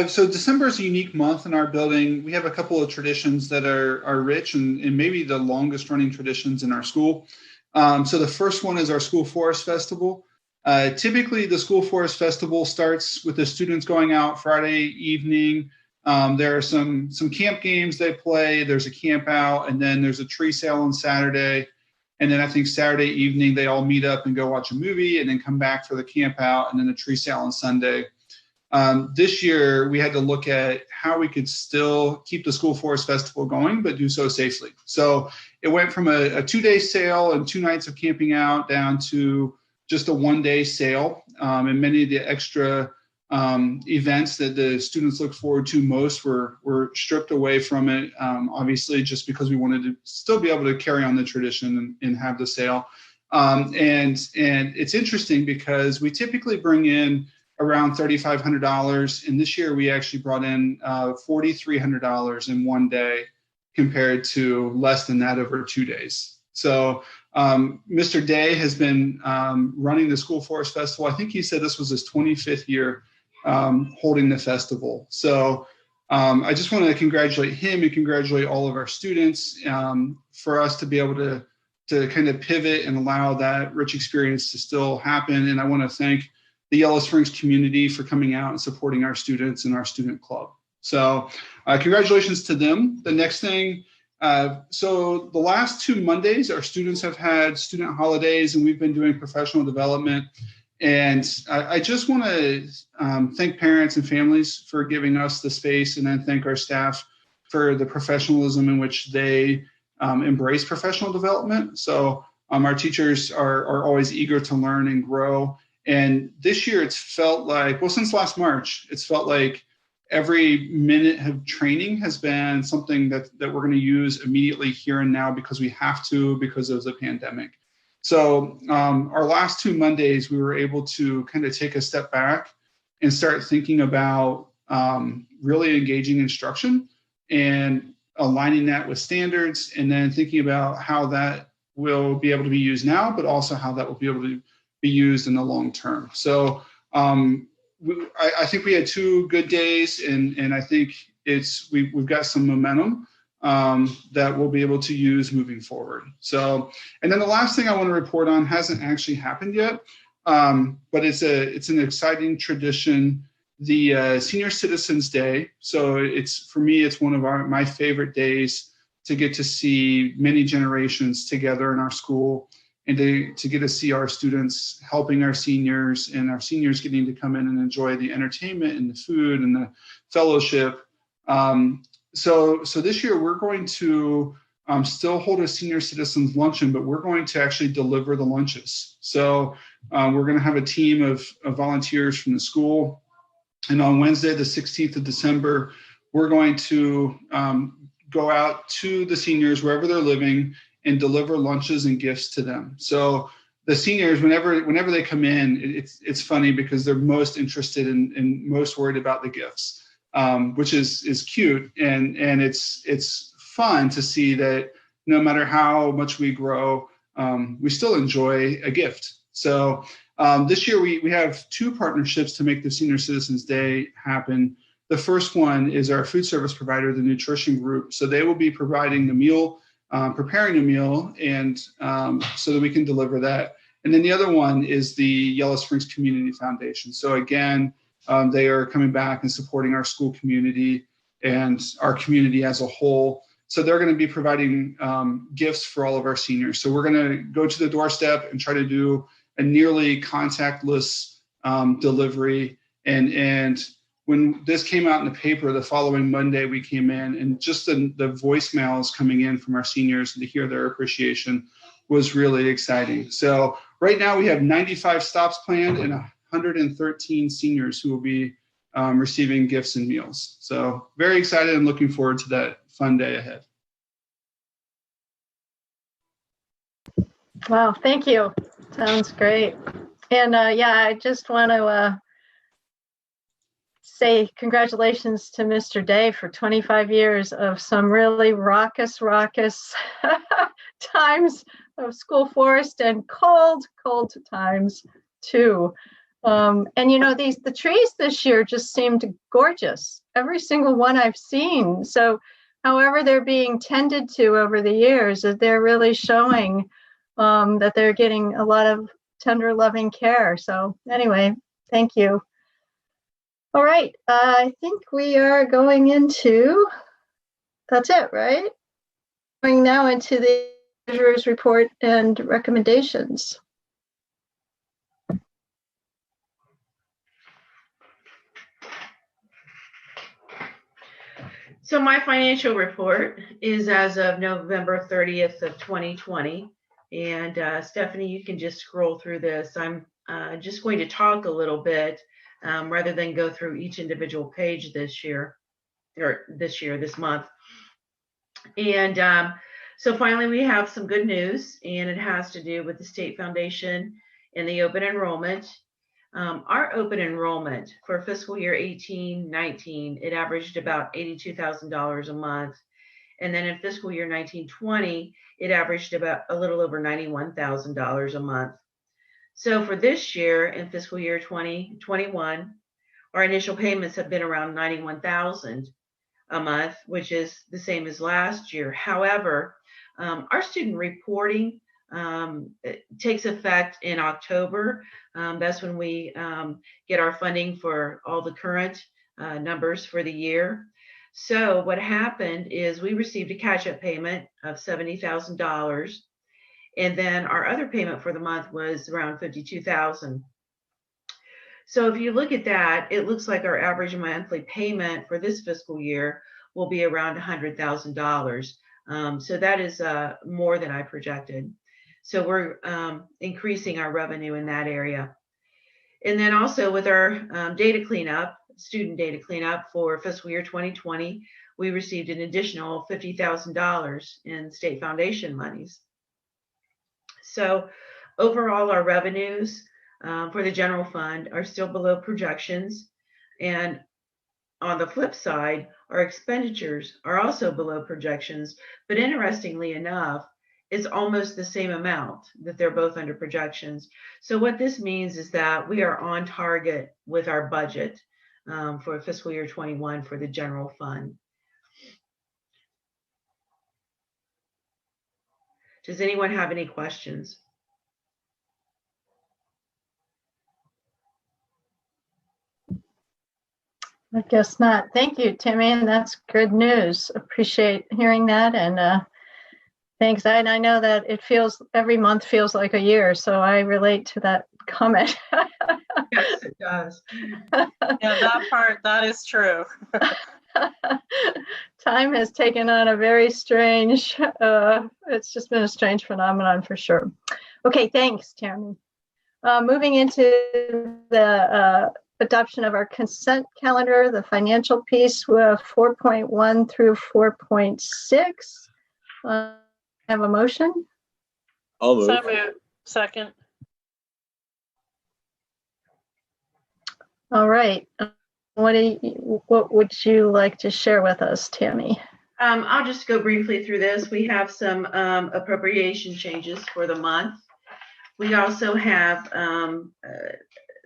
[SPEAKER 14] So December is a unique month in our building. We have a couple of traditions that are rich and maybe the longest running traditions in our school. So the first one is our School Forest Festival. Typically, the School Forest Festival starts with the students going out Friday evening. There are some camp games they play. There's a camp out, and then there's a tree sale on Saturday. And then I think Saturday evening, they all meet up and go watch a movie and then come back for the camp out and then the tree sale on Sunday. This year, we had to look at how we could still keep the School Forest Festival going, but do so safely. So it went from a 2-day sale and 2 nights of camping out down to just a 1-day sale. And many of the extra events that the students look forward to most were stripped away from it, obviously, just because we wanted to still be able to carry on the tradition and have the sale. And it's interesting because we typically bring in around $3,500, and this year we actually brought in $4,300 in 1 day compared to less than that over 2 days. So Mr. Day has been running the School Forest Festival. I think he said this was his 25th year holding the festival. So I just want to congratulate him and congratulate all of our students for us to be able to kind of pivot and allow that rich experience to still happen. And I want to thank the Yellow Springs community for coming out and supporting our students and our student club. So congratulations to them. The next thing, so the last 2 Mondays, our students have had student holidays and we've been doing professional development. And I just want to thank parents and families for giving us the space, and then thank our staff for the professionalism in which they embrace professional development. So our teachers are always eager to learn and grow. And this year it's felt like, well, since last March, it's felt like every minute of training has been something that we're going to use immediately here and now because we have to, because of the pandemic. So our last 2 Mondays, we were able to kind of take a step back and start thinking about really engaging instruction and aligning that with standards, and then thinking about how that will be able to be used now, but also how that will be able to be used in the long term. So I think we had 2 good days, and I think we've got some momentum that we'll be able to use moving forward. So, and then the last thing I want to report on hasn't actually happened yet, but it's an exciting tradition, the Senior Citizens Day. So for me, it's one of my favorite days to get to see many generations together in our school, and to get to see our students helping our seniors, and our seniors getting to come in and enjoy the entertainment and the food and the fellowship. So this year we're going to still hold a senior citizens luncheon, but we're going to actually deliver the lunches. So we're going to have a team of volunteers from the school. And on Wednesday, the 16th of December, we're going to go out to the seniors wherever they're living and deliver lunches and gifts to them. So the seniors, whenever they come in, it's funny because they're most interested and most worried about the gifts, which is cute, and it's fun to see that no matter how much we grow, we still enjoy a gift. So this year we have 2 partnerships to make the Senior Citizens Day happen. The first one is our food service provider, the Nutrition Group. So they will be providing the meal, preparing a meal, and so that we can deliver that. And then the other one is the Yellow Springs Community Foundation. So again, they are coming back and supporting our school community and our community as a whole. So they're going to be providing gifts for all of our seniors. So we're going to go to the doorstep and try to do a nearly contactless delivery. And when this came out in the paper, the following Monday we came in, and just the voicemails coming in from our seniors and to hear their appreciation was really exciting. So right now we have 95 stops planned and 113 seniors who will be receiving gifts and meals. So very excited and looking forward to that fun day ahead.
[SPEAKER 4] Wow, thank you. Sounds great. And yeah, I just want to say congratulations to Mr. Day for 25 years of some really raucous times of school forest and cold times too. And you know, the trees this year just seemed gorgeous. Every single one I've seen. So however they're being tended to over the years, they're really showing that they're getting a lot of tender, loving care. So anyway, thank you. All right, I think we are going into, that's it, right? Going now into the treasurer's report and recommendations.
[SPEAKER 1] So my financial report is as of November 30th of 2020. And Stephanie, you can just scroll through this. I'm just going to talk a little bit rather than go through each individual page this month. And so finally, we have some good news, and it has to do with the State Foundation and the open enrollment. Our open enrollment for fiscal year 18-19, it averaged about $82,000 a month. And then in fiscal year 19-20, it averaged about a little over $91,000 a month. So for this year, in fiscal year 2021, our initial payments have been around $91,000 a month, which is the same as last year. However, our student reporting takes effect in October. That's when we get our funding for all the current numbers for the year. So what happened is we received a catch-up payment of $70,000, and then our other payment for the month was around $52,000. So if you look at that, it looks like our average monthly payment for this fiscal year will be around $100,000. So that is more than I projected. So we're increasing our revenue in that area. And then also with our data cleanup, student data cleanup for fiscal year 2020, we received an additional $50,000 in state foundation monies. So overall, our revenues for the general fund are still below projections. And on the flip side, our expenditures are also below projections. But interestingly enough, it's almost the same amount that they're both under projections. So what this means is that we are on target with our budget for fiscal year 21 for the general fund. Does anyone have any questions?
[SPEAKER 4] I guess not. Thank you, Tammy, and that's good news. Appreciate hearing that, and thanks. I know that it feels, every month feels like a year, so I relate to that comment.
[SPEAKER 1] Yes, it does.
[SPEAKER 3] Yeah, that part, that is true.
[SPEAKER 4] Time has taken on a very strange, it's just been a strange phenomenon for sure. Okay, thanks, Tammy. Moving into the adoption of our consent calendar, the financial piece, 4.1 through 4.6. Have a motion?
[SPEAKER 6] I'll move.
[SPEAKER 3] So moved. Second.
[SPEAKER 4] All right. What would you like to share with us, Tammy?
[SPEAKER 1] I'll just go briefly through this. We have some appropriation changes for the month. We also have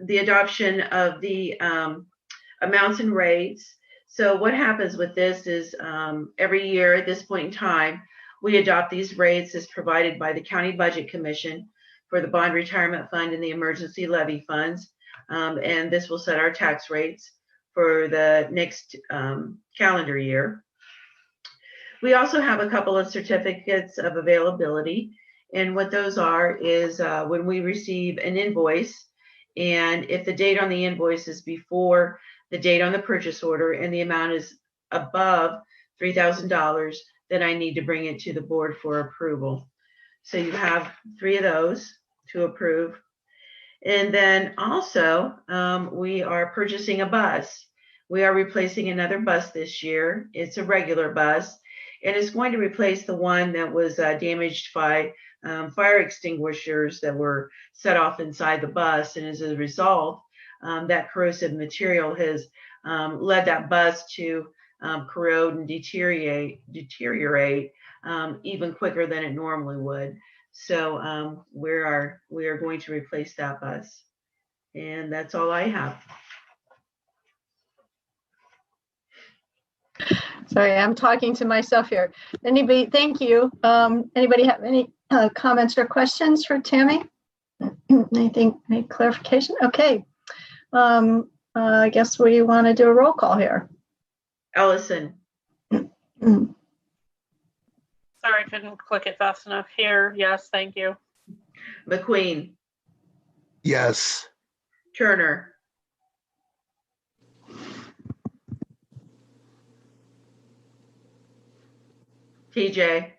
[SPEAKER 1] the adoption of the amounts and rates. So what happens with this is every year at this point in time, we adopt these rates as provided by the County Budget Commission for the Bond Retirement Fund and the Emergency Levy Funds. And this will set our tax rates for the next calendar year. We also have a couple of certificates of availability. And what those are is when we receive an invoice, and if the date on the invoice is before the date on the purchase order and the amount is above $3,000, then I need to bring it to the board for approval. So you have 3 of those to approve. And then also we are purchasing a bus. We are replacing another bus this year. It's a regular bus, and it's going to replace the one that was damaged by fire extinguishers that were set off inside the bus. And as a result, that corrosive material has led that bus to corrode and deteriorate even quicker than it normally would. So we are going to replace that bus. And that's all I have.
[SPEAKER 4] Sorry, I'm talking to myself here. Anybody, thank you. Anybody have any comments or questions for Tammy? Anything, any clarification? Okay. I guess we want to do a roll call here.
[SPEAKER 1] Ellison.
[SPEAKER 3] Sorry, I couldn't click it fast enough. Here, yes, thank you.
[SPEAKER 1] McQueen.
[SPEAKER 5] Yes.
[SPEAKER 1] Turner. TJ.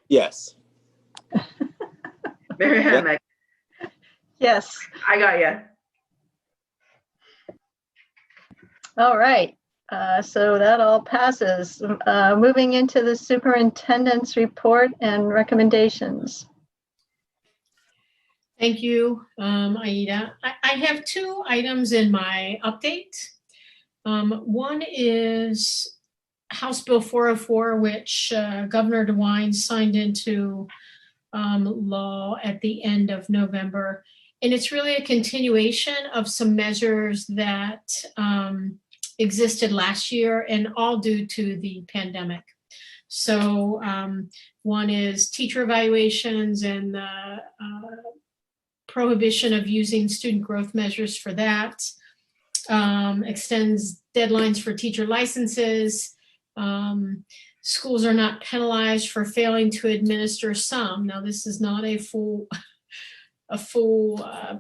[SPEAKER 6] Yes.
[SPEAKER 1] Mary Hemmick.
[SPEAKER 4] Yes.
[SPEAKER 1] I got you.
[SPEAKER 4] All right. So that all passes. Moving into the superintendent's report and recommendations.
[SPEAKER 12] Thank you, Aida. I have 2 items in my update. One is House Bill 404, which Governor DeWine signed into law at the end of November. And it's really a continuation of some measures that existed last year, and all due to the pandemic. So one is teacher evaluations and the prohibition of using student growth measures for that, extends deadlines for teacher licenses. Schools are not penalized for failing to administer some. Now, this is not a full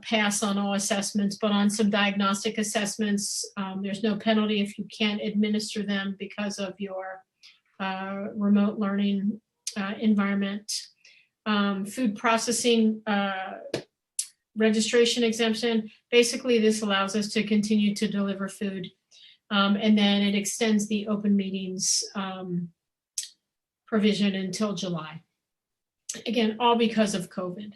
[SPEAKER 12] pass on all assessments, but on some diagnostic assessments, there's no penalty if you can't administer them because of your remote learning environment. Food processing registration exemption. Basically, this allows us to continue to deliver food. And then it extends the open meetings provision until July. Again, all because of COVID.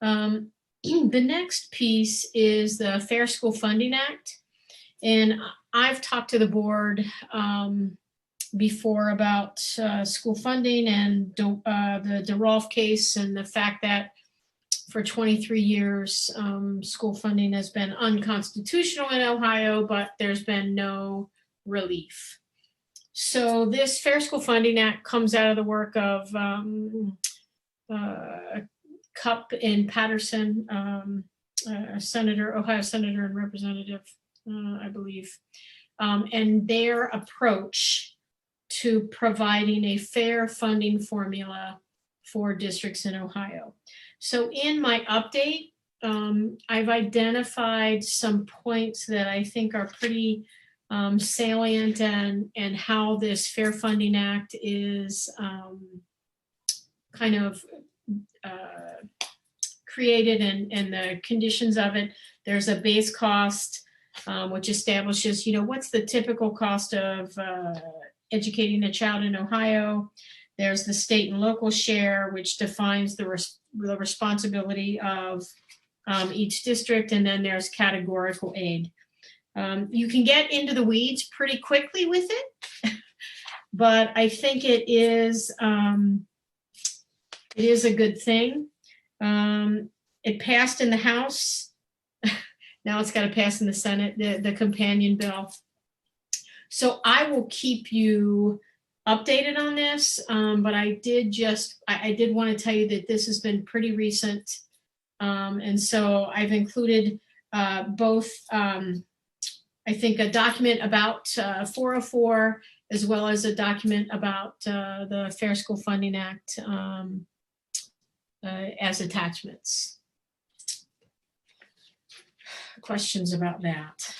[SPEAKER 12] The next piece is the Fair School Funding Act. And I've talked to the board before about school funding and the DeRolf case and the fact that for 23 years, school funding has been unconstitutional in Ohio, but there's been no relief. So this Fair School Funding Act comes out of the work of Cupp and Patterson, senator, Ohio senator and representative, I believe, and their approach to providing a fair funding formula for districts in Ohio. So in my update, I've identified some points that I think are pretty salient and how this Fair Funding Act is kind of created and the conditions of it. There's a base cost, which establishes, what's the typical cost of educating a child in Ohio. There's the state and local share, which defines the responsibility of each district. And then there's categorical aid. You can get into the weeds pretty quickly with it, but I think it is a good thing. It passed in the House. Now it's got to pass in the Senate, the companion bill. So I will keep you updated on this, but I did want to tell you that this has been pretty recent. And so I've included both, I think, a document about 404, as well as a document about the Fair School Funding Act as attachments. Questions about that?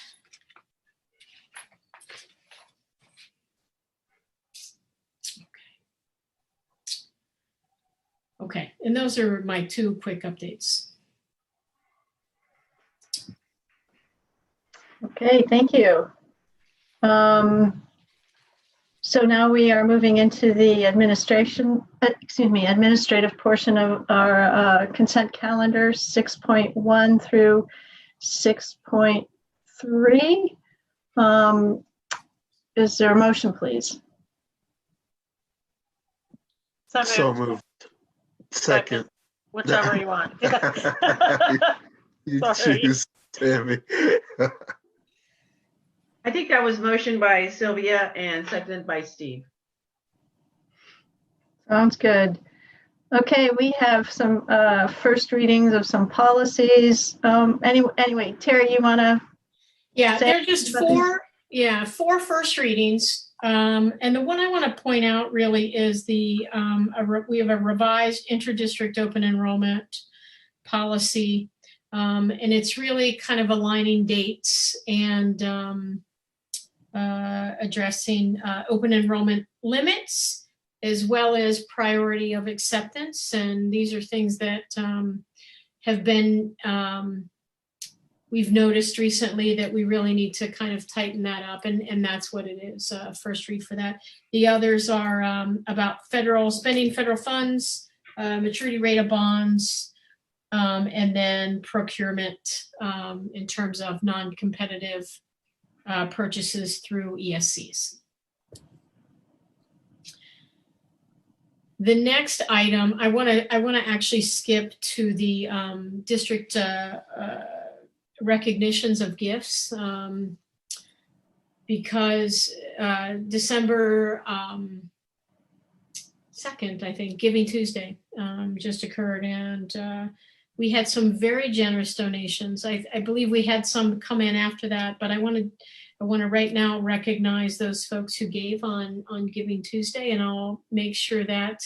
[SPEAKER 12] Okay, and those are my two quick updates.
[SPEAKER 4] Okay, thank you. So now we are moving into the administrative portion of our consent calendar, 6.1 through 6.3. Is there a motion, please?
[SPEAKER 5] So moved. Second.
[SPEAKER 3] Whichever you want.
[SPEAKER 5] You
[SPEAKER 3] Sorry.
[SPEAKER 5] choose, Tammy.
[SPEAKER 1] I think that was motioned by Sylvia and seconded by Steve.
[SPEAKER 4] Sounds good. Okay, we have some first readings of some policies. Anyway, Terry, you want to?
[SPEAKER 12] Yeah, they're just four first readings. And the one I want to point out really is we have a revised interdistrict open enrollment policy. And it's really kind of aligning dates and addressing open enrollment limits, as well as priority of acceptance. And these are things that have been, we've noticed recently that we really need to kind of tighten that up, and that's what it is, first read for that. The others are about spending federal funds, maturity rate of bonds, and then procurement in terms of non-competitive purchases through ESCs. The next item, I want to actually skip to the district recognitions of gifts, because December 2nd, I think, Giving Tuesday just occurred, and we had some very generous donations. I believe we had some come in after that, but I want to right now recognize those folks who gave on Giving Tuesday, and I'll make sure that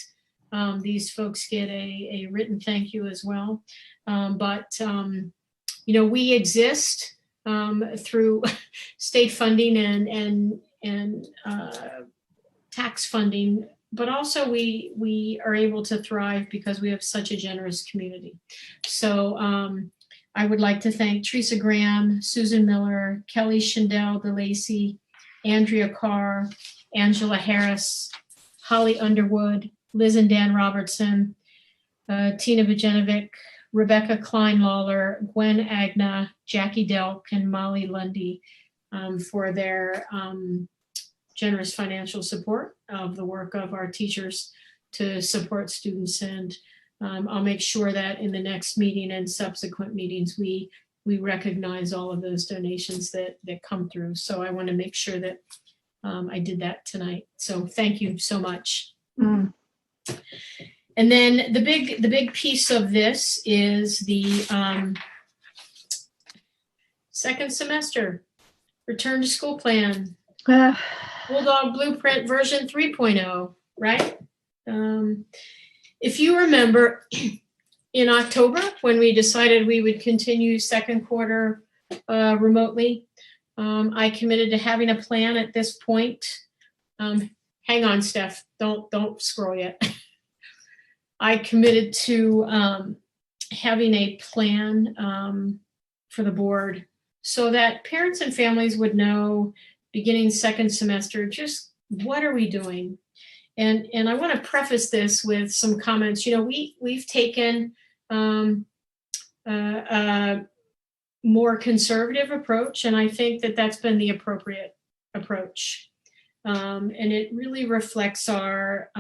[SPEAKER 12] these folks get a written thank you as well. We exist through state funding and tax funding, but also we are able to thrive because we have such a generous community. So I would like to thank Teresa Graham, Susan Miller, Kelly Schindel DeLacy, Andrea Carr, Angela Harris, Holly Underwood, Liz and Dan Robertson, Tina Vujanovic, Rebecca Klein-Lawler, Gwen Agna, Jackie Delk, and Molly Lundy for their generous financial support of the work of our teachers to support students. And I'll make sure that in the next meeting and subsequent meetings, we recognize all of those donations that come through. So I want to make sure that I did that tonight. So thank you so much.
[SPEAKER 4] Mm.
[SPEAKER 12] And then the big piece of this is the second semester return to school plan. Bulldog Blueprint version 3.0, right? If you remember, in October, when we decided we would continue second quarter remotely, I committed to having a plan at this point. Hang on, Steph, don't scroll yet. I committed to having a plan for the board so that parents and families would know beginning second semester, just what are we doing? And I want to preface this with some comments. You know, we've taken a more conservative approach, and I think that that's been the appropriate approach. And it really reflects our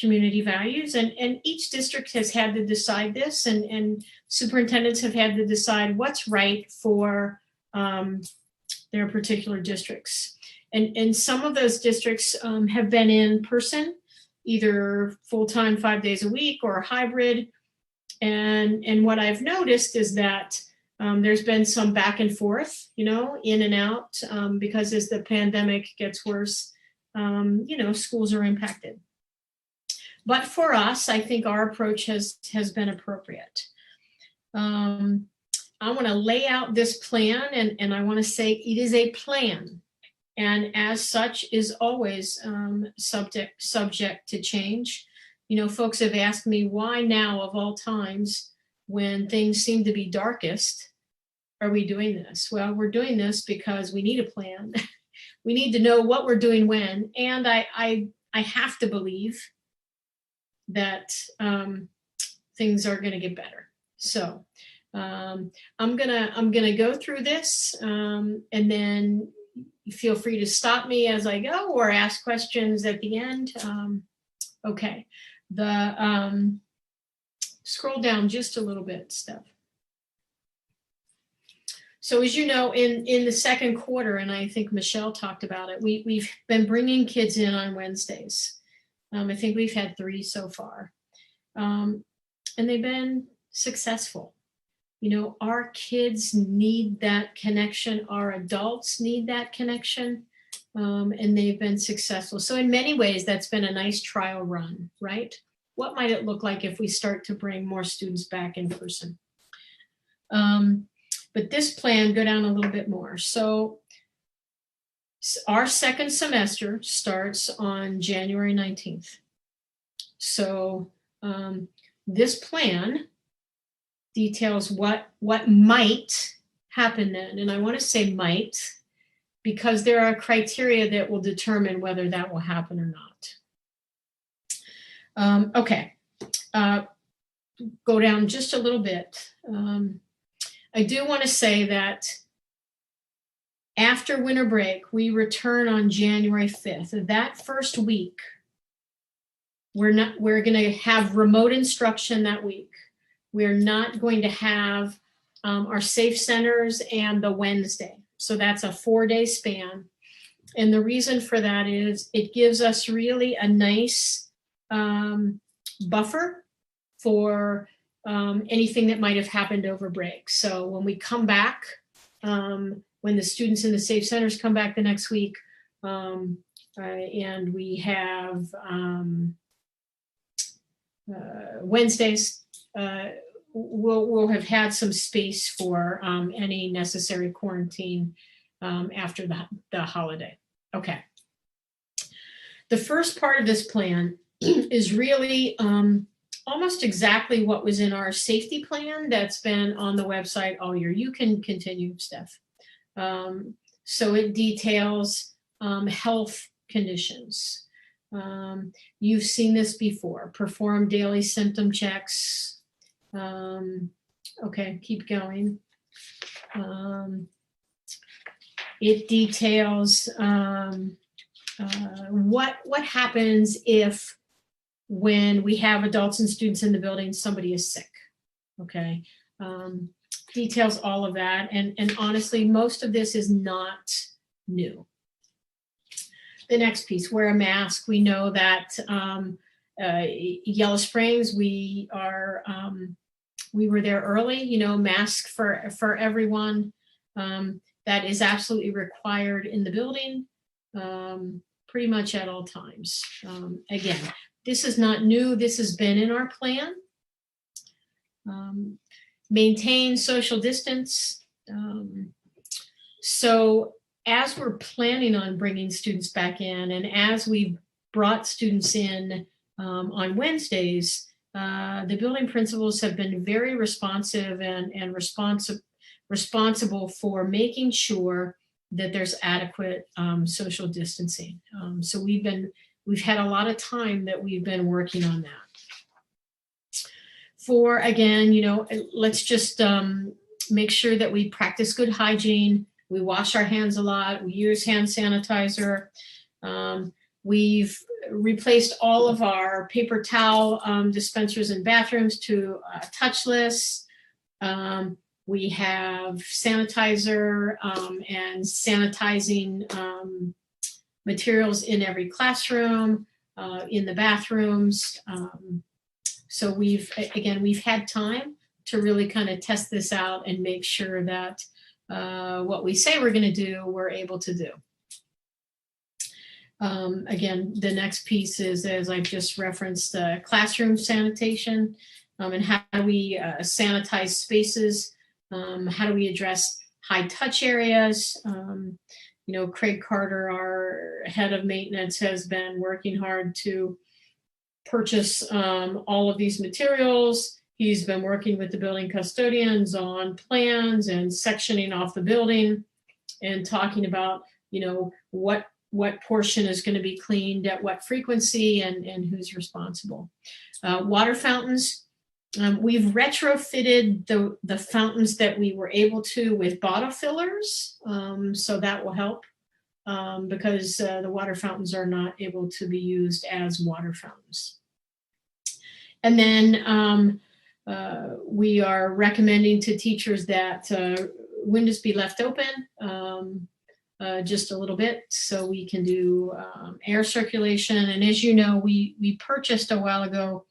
[SPEAKER 12] community values, and each district has had to decide this, and superintendents have had to decide what's right for their particular districts. And some of those districts have been in person, either full-time 5 days a week or hybrid. And what I've noticed is that there's been some back and forth, you know, in and out, because as the pandemic gets worse, you know, schools are impacted. But for us, I think our approach has been appropriate. I want to lay out this plan, and I want to say it is a plan, and as such is always subject to change. You know, folks have asked me, why now of all times when things seem to be darkest are we doing this? Well, we're doing this because we need a plan. We need to know what we're doing when, and I have to believe that things are going to get better. So I'm gonna go through this, and then feel free to stop me as I go or ask questions at the end. Okay, scroll down just a little bit, Steph. So as you know, in the second quarter, and I think Michelle talked about it, we've been bringing kids in on Wednesdays. I think we've had 3 so far, and they've been successful. You know, our kids need that connection. Our adults need that connection, and they've been successful. So in many ways, that's been a nice trial run, right? What might it look like if we start to bring more students back in person? But this plan, go down a little bit more. So our second semester starts on January 19th. So this plan details what might happen then. And I want to say might, because there are criteria that will determine whether that will happen or not. Okay, go down just a little bit. I do want to say that after winter break, we return on January 5th. That first week, we're going to have remote instruction that week. We're not going to have our safe centers and the Wednesday. So that's a 4-day span. And the reason for that is it gives us really a nice buffer for anything that might have happened over break. So when we come back, when the students in the safe centers come back the next week, and we have Wednesdays, we'll have had some space for any necessary quarantine after the holiday. Okay. The first part of this plan is really almost exactly what was in our safety plan that's been on the website all year. You can continue, Steph. So it details health conditions. You've seen this before. Perform daily symptom checks. Okay, keep going. It details what happens if, when we have adults and students in the building, somebody is sick. Okay, details all of that, and honestly, most of this is not new. The next piece, wear a mask. We know that Yellow Springs, we were there early. You know, mask for everyone. That is absolutely required in the building, pretty much at all times. Again, this is not new. This has been in our plan. Maintain social distance. So as we're planning on bringing students back in, and as we brought students in on Wednesdays, the building principals have been very responsive and responsible for making sure that there's adequate social distancing. So we've had a lot of time that we've been working on that. For, again, you know, let's just make sure that we practice good hygiene. We wash our hands a lot. We use hand sanitizer. We've replaced all of our paper towel dispensers in bathrooms to touchless. We have sanitizer and sanitizing materials in every classroom, in the bathrooms. So we've had time to really kind of test this out and make sure that what we say we're going to do, we're able to do. Again, the next piece is, as I've just referenced, classroom sanitation and how do we sanitize spaces. How do we address high touch areas? You know, Craig Carter, our head of maintenance, has been working hard to purchase all of these materials. He's been working with the building custodians on plans and sectioning off the building and talking about, you know, what portion is going to be cleaned at what frequency and who's responsible. Water fountains. We've retrofitted the fountains that we were able to with bottle fillers, so that will help because the water fountains are not able to be used as water fountains. And then we are recommending to teachers that windows be left open just a little bit so we can do air circulation. And as you know, we purchased a while ago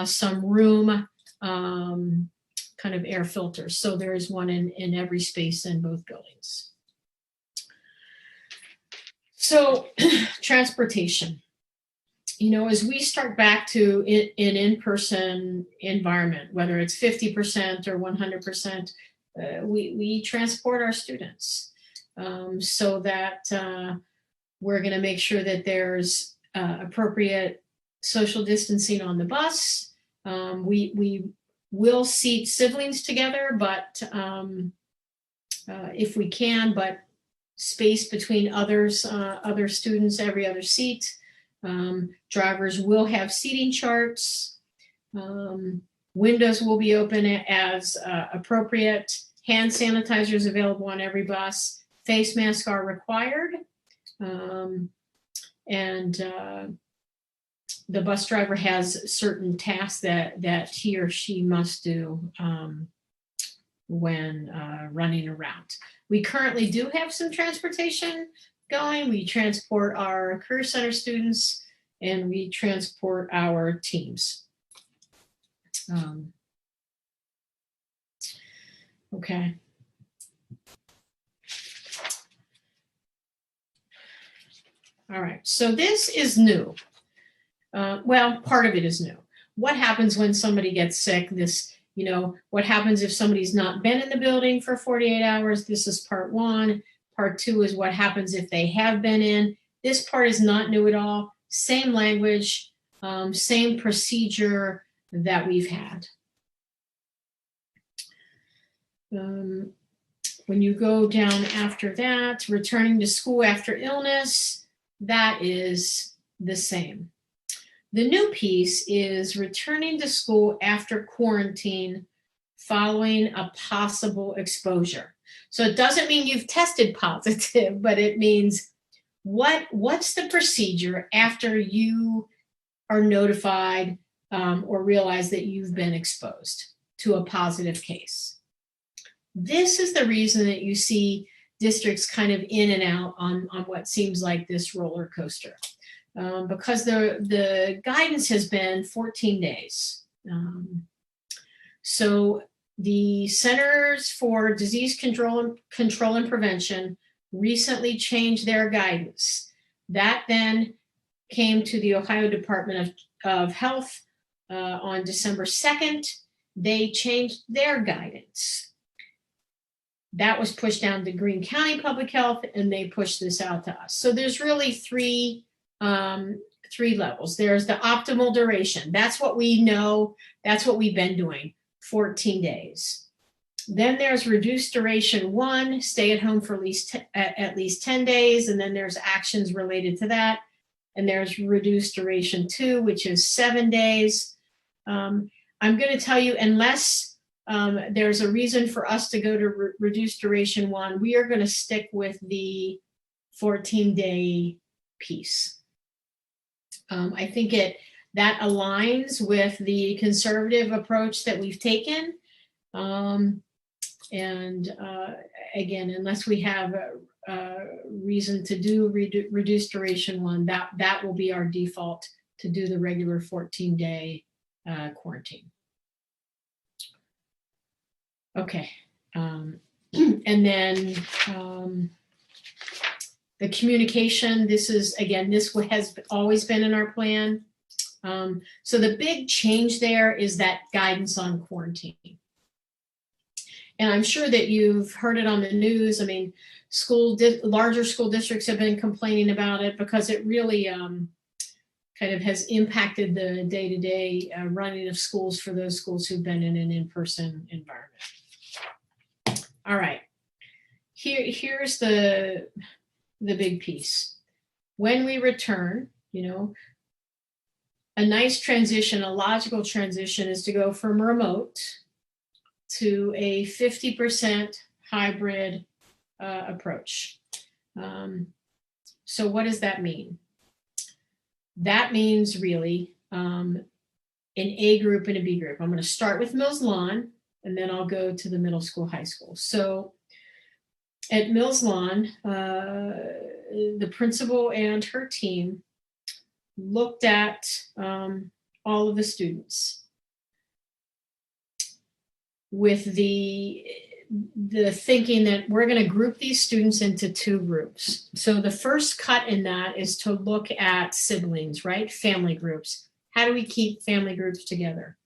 [SPEAKER 12] some room kind of air filters. So there is one in every space in both buildings. So transportation, you know, as we start back to an in-person environment, whether it's 50% or 100%, we transport our students so that we're going to make sure that there's appropriate social distancing on the bus. We will seat siblings together, but if we can, but space between other students, every other seat. Drivers will have seating charts. Windows will be open as appropriate. Hand sanitizers available on every bus. Face masks are required. The bus driver has certain tasks that he or she must do when running around. We currently do have some transportation going. We transport our Career Center students and we transport our teams. Okay. All right, so this is new. Well, part of it is new. What happens when somebody gets sick? What happens if somebody's not been in the building for 48 hours? This is part one. Part two is what happens if they have been in. This part is not new at all. same language, same procedure that we've had. When you go down after that, returning to school after illness, that is the same. The new piece is returning to school after quarantine following a possible exposure. So it doesn't mean you've tested positive, but it means what's the procedure after you are notified or realize that you've been exposed to a positive case. This is the reason that you see districts kind of in and out on what seems like this roller coaster. Because the guidance has been 14 days. So the Centers for Disease Control and Prevention recently changed their guidance. That then came to the Ohio Department of Health on December 2nd. They changed their guidance. That was pushed down to Greene County Public Health, and they pushed this out to us. So there's really three levels. There's the optimal duration. That's what we know. That's what we've been doing, 14 days. Then there's reduced duration 1, stay at home for at least 10 days. And then there's actions related to that. And there's reduced duration 2, which is 7 days. I'm going to tell you, unless there's a reason for us to go to reduced duration 1, we are going to stick with the 14-day piece. I think that aligns with the conservative approach that we've taken. Again, unless we have a reason to do reduced duration 1, that will be our default to do the regular 14-day quarantine. Okay. And then the communication, this has always been in our plan. So the big change there is that guidance on quarantine. And I'm sure that you've heard it on the news. I mean, larger school districts have been complaining about it because it really kind of has impacted the day-to-day running of schools for those schools who've been in an in-person environment. All right, here's the big piece. When we return, a nice transition, a logical transition is to go from remote to a 50% hybrid approach. So what does that mean? That means really an A group and a B group. I'm going to start with Mills Lawn, and then I'll go to the middle school, high school. So at Mills Lawn, the principal and her team looked at all of the students with the thinking that we're going to group these students into 2 groups. So the first cut in that is to look at siblings, right? Family groups. How do we keep family groups together?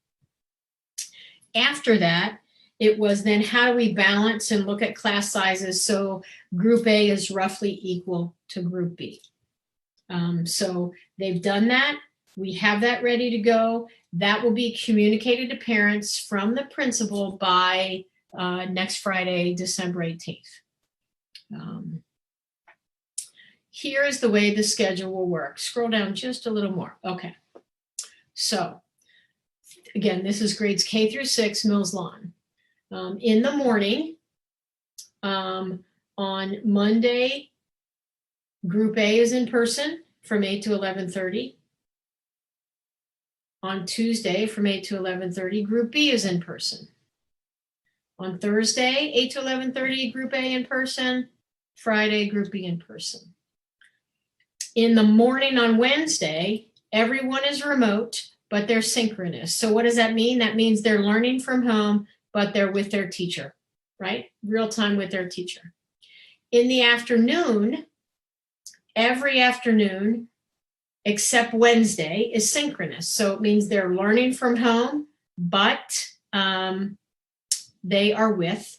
[SPEAKER 12] After that, it was then how do we balance and look at class sizes so group A is roughly equal to group B. So they've done that. We have that ready to go. That will be communicated to parents from the principal by next Friday, December 18th. Here is the way the schedule will work. Scroll down just a little more. Okay. So again, this is grades K through 6, Mills Lawn. In the morning, on Monday, Group A is in person from 8 to 11:30. On Tuesday, from 8 to 11:30, Group B is in person. On Thursday, 8 to 11:30, Group A in person. Friday, Group B in person. In the morning on Wednesday, everyone is remote, but they're synchronous. So what does that mean? That means they're learning from home, but they're with their teacher, right? Real time with their teacher. In the afternoon, every afternoon, except Wednesday, is synchronous. So it means they're learning from home, but they are with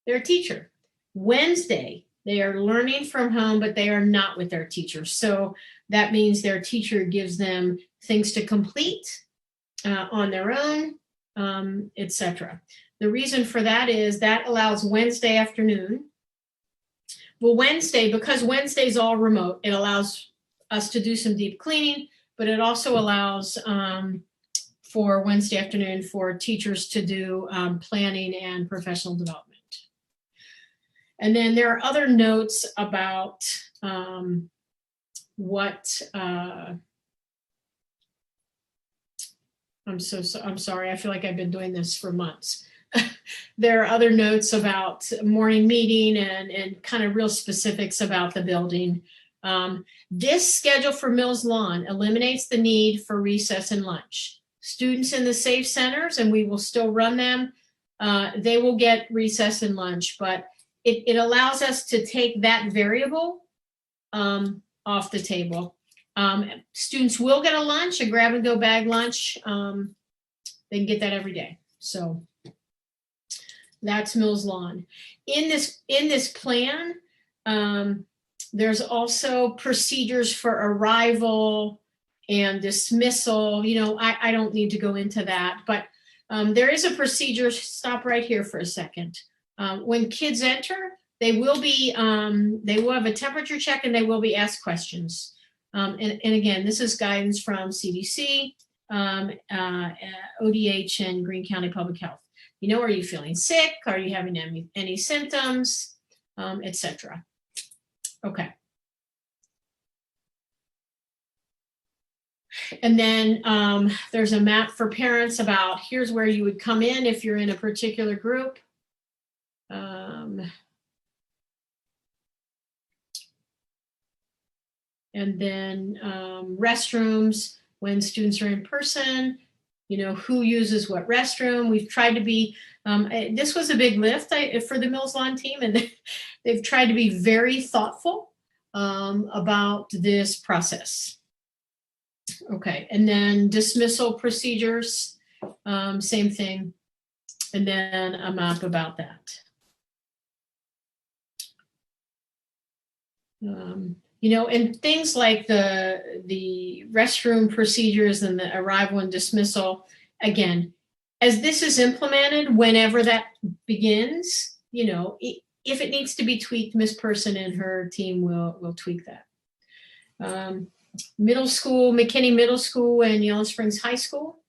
[SPEAKER 12] their teacher. Wednesday, They are learning from home, but they are not with their teacher. So that means their teacher gives them things to complete on their own, etc. The reason for that is that allows Wednesday afternoon. Well, Wednesday, because Wednesday's all remote, it allows us to do some deep cleaning, but it also allows for Wednesday afternoon for teachers to do planning and professional development. And then there are other notes about what, I'm sorry, I feel like I've been doing this for months. There are other notes about morning meeting and kind of real specifics about the building. This schedule for Mills Lawn eliminates the need for recess and lunch. Students in the safe centers, and we will still run them, they will get recess and lunch, but it allows us to take that variable off the table. Students will get a lunch, a grab and go bag lunch. They can get that every day. So that's Mills Lawn. In this plan, there's also procedures for arrival and dismissal. You know, I don't need to go into that, but there is a procedure. Stop right here for a second. When kids enter, they will have a temperature check and they will be asked questions. And again, this is guidance from CDC, ODH, and Greene County Public Health. You know, are you feeling sick? Are you having any symptoms, etc. Okay. And then there's a map for parents about here's where you would come in if you're in a particular group. And then restrooms when students are in person, you know, who uses what restroom. We've tried to be, this was a big lift for the Mills Lawn team, and they've tried to be very thoughtful about this process. Okay, and then dismissal procedures, same thing. And then a map about that. You know, and things like the restroom procedures and the arrival and dismissal, again, as this is implemented, whenever that begins, you know, if it needs to be tweaked, Miss Person and her team will tweak that. Middle school, McKinney Middle School and Yellow Springs High School,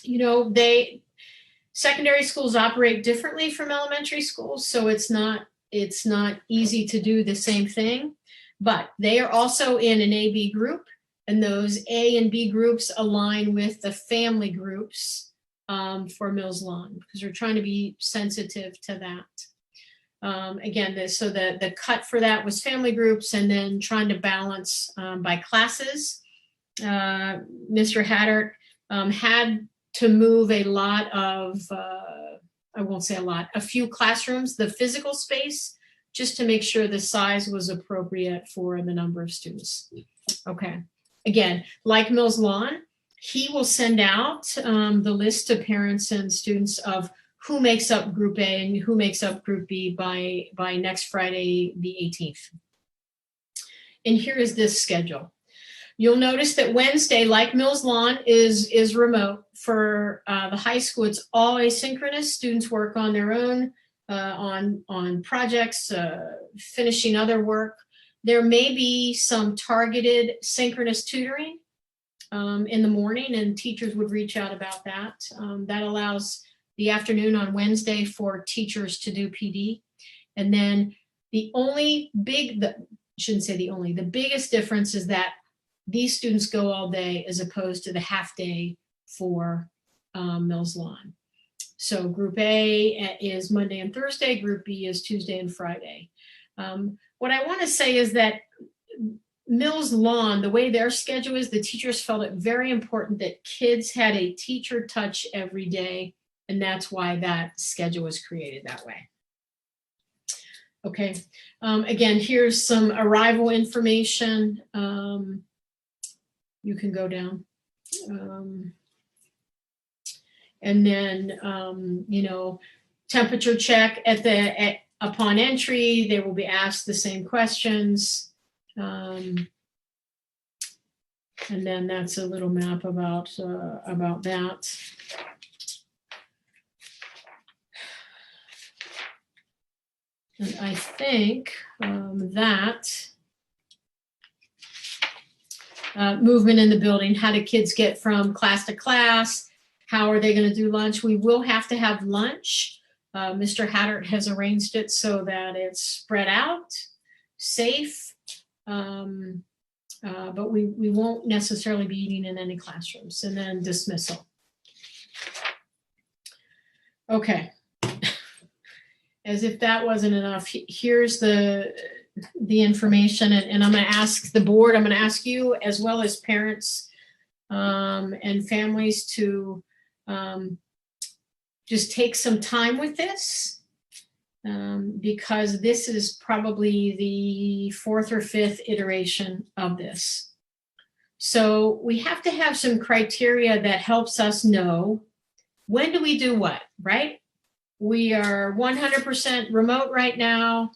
[SPEAKER 12] you know, secondary schools operate differently from elementary schools, so it's not easy to do the same thing. But they are also in an A-B group, and those A and B groups align with the family groups for Mills Lawn, because we're trying to be sensitive to that. Again, so the cut for that was family groups, and then trying to balance by classes. Mr. Haddart had to move a lot of, I won't say a lot, a few classrooms, the physical space, just to make sure the size was appropriate for the number of students. Okay, again, like Mills Lawn, he will send out the list to parents and students of who makes up Group A and who makes up Group B by next Friday, the 18th. And here is this schedule. You'll notice that Wednesday, like Mills Lawn, is remote. For the high school, it's all asynchronous. Students work on their own, on projects, finishing other work. There may be some targeted synchronous tutoring in the morning, and teachers would reach out about that. That allows the afternoon on Wednesday for teachers to do PD. And then the biggest difference is that these students go all day as opposed to the half day for Mills Lawn. So Group A is Monday and Thursday, Group B is Tuesday and Friday. What I want to say is that Mills Lawn, the way their schedule is, the teachers felt it very important that kids had a teacher touch every day, and that's why that schedule was created that way. Okay, again, here's some arrival information. You can go down. And then, you know, temperature check at Upon entry, they will be asked the same questions. And then that's a little map about that. And I think that movement in the building, how do kids get from class to class? How are they going to do lunch? We will have to have lunch. Mr. Hattert has arranged it so that it's spread out, safe, but we won't necessarily be eating in any classrooms. And then dismissal. Okay. As if that wasn't enough, here's the information, and I'm going to ask the board, I'm going to ask you as well as parents and families to just take some time with this, because this is probably the fourth or fifth iteration of this. So we have to have some criteria that helps us know when do we do what, right? We are 100% remote right now.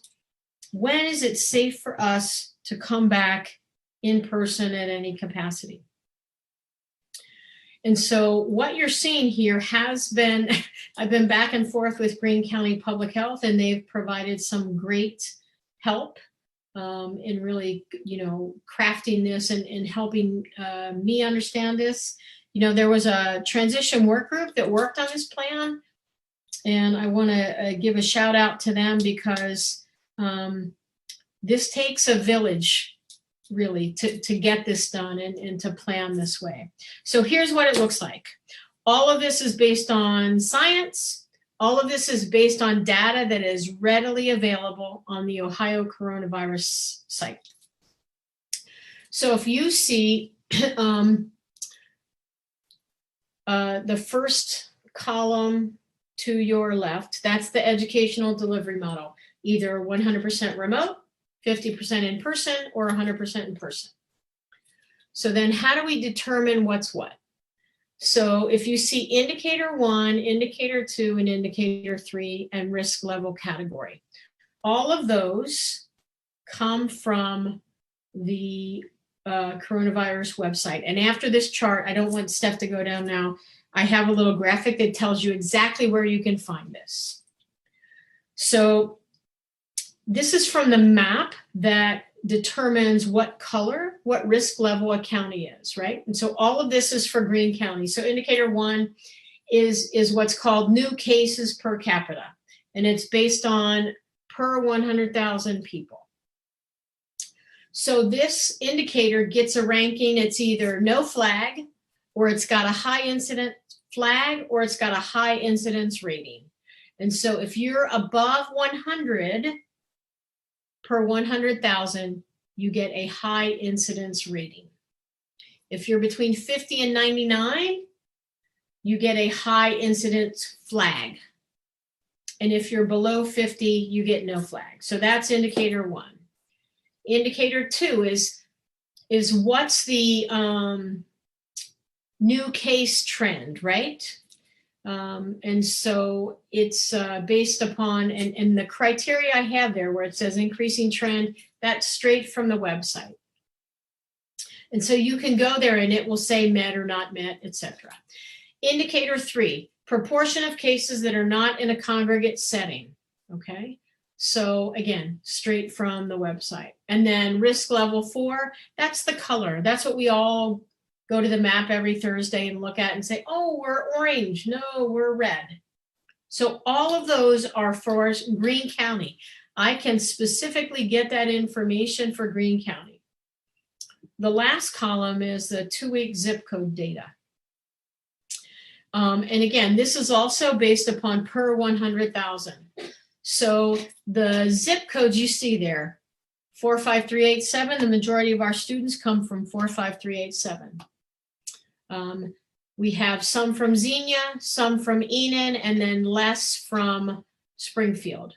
[SPEAKER 12] When is it safe for us to come back in person at any capacity? And so what you're seeing here has been, I've been back and forth with Greene County Public Health, and they've provided some great help in really, crafting this and helping me understand this. There was a transition work group that worked on this plan, and I want to give a shout out to them because this takes a village really to get this done and to plan this way. So here's what it looks like. All of this is based on science. All of this is based on data that is readily available on the Ohio coronavirus site. So if you see the first column to your left, that's the educational delivery model, either 100% remote, 50% in person, or 100% in person. So then how do we determine what's what? So if you see indicator 1, indicator 2, and indicator 3, and risk level category, all of those come from the coronavirus website. And after this chart, I don't want Steph to go down now, I have a little graphic that tells you exactly where you can find this. So this is from the map that determines what color, what risk level a county is, right? And so all of this is for Greene County. So indicator 1 is what's called new cases per capita. And it's based on per 100,000 people. So this indicator gets a ranking. It's either no flag, or it's got a high incident flag, or it's got a high incidence rating. And so if you're above 100 per 100,000, you get a high incidence rating. If you're between 50 and 99, you get a high incidence flag. And if you're below 50, you get no flag. So that's indicator 1. Indicator 2 is what's the new case trend, right? And so it's based upon, and the criteria I have there where it says increasing trend, that's straight from the website. And so you can go there and it will say met or not met, etc. Indicator 3, proportion of cases that are not in a congregate setting, okay? So again, straight from the website. And then risk level 4, that's the color. That's what we all go to the map every Thursday and look at and say, oh, we're orange. No, we're red. So all of those are for Greene County. I can specifically get that information for Greene County. The last column is the 2-week zip code data. And again, this is also based upon per 100,000. So the zip codes you see there, 45387, the majority of our students come from 45387. We have some from Xenia, some from Enon, and then less from Springfield.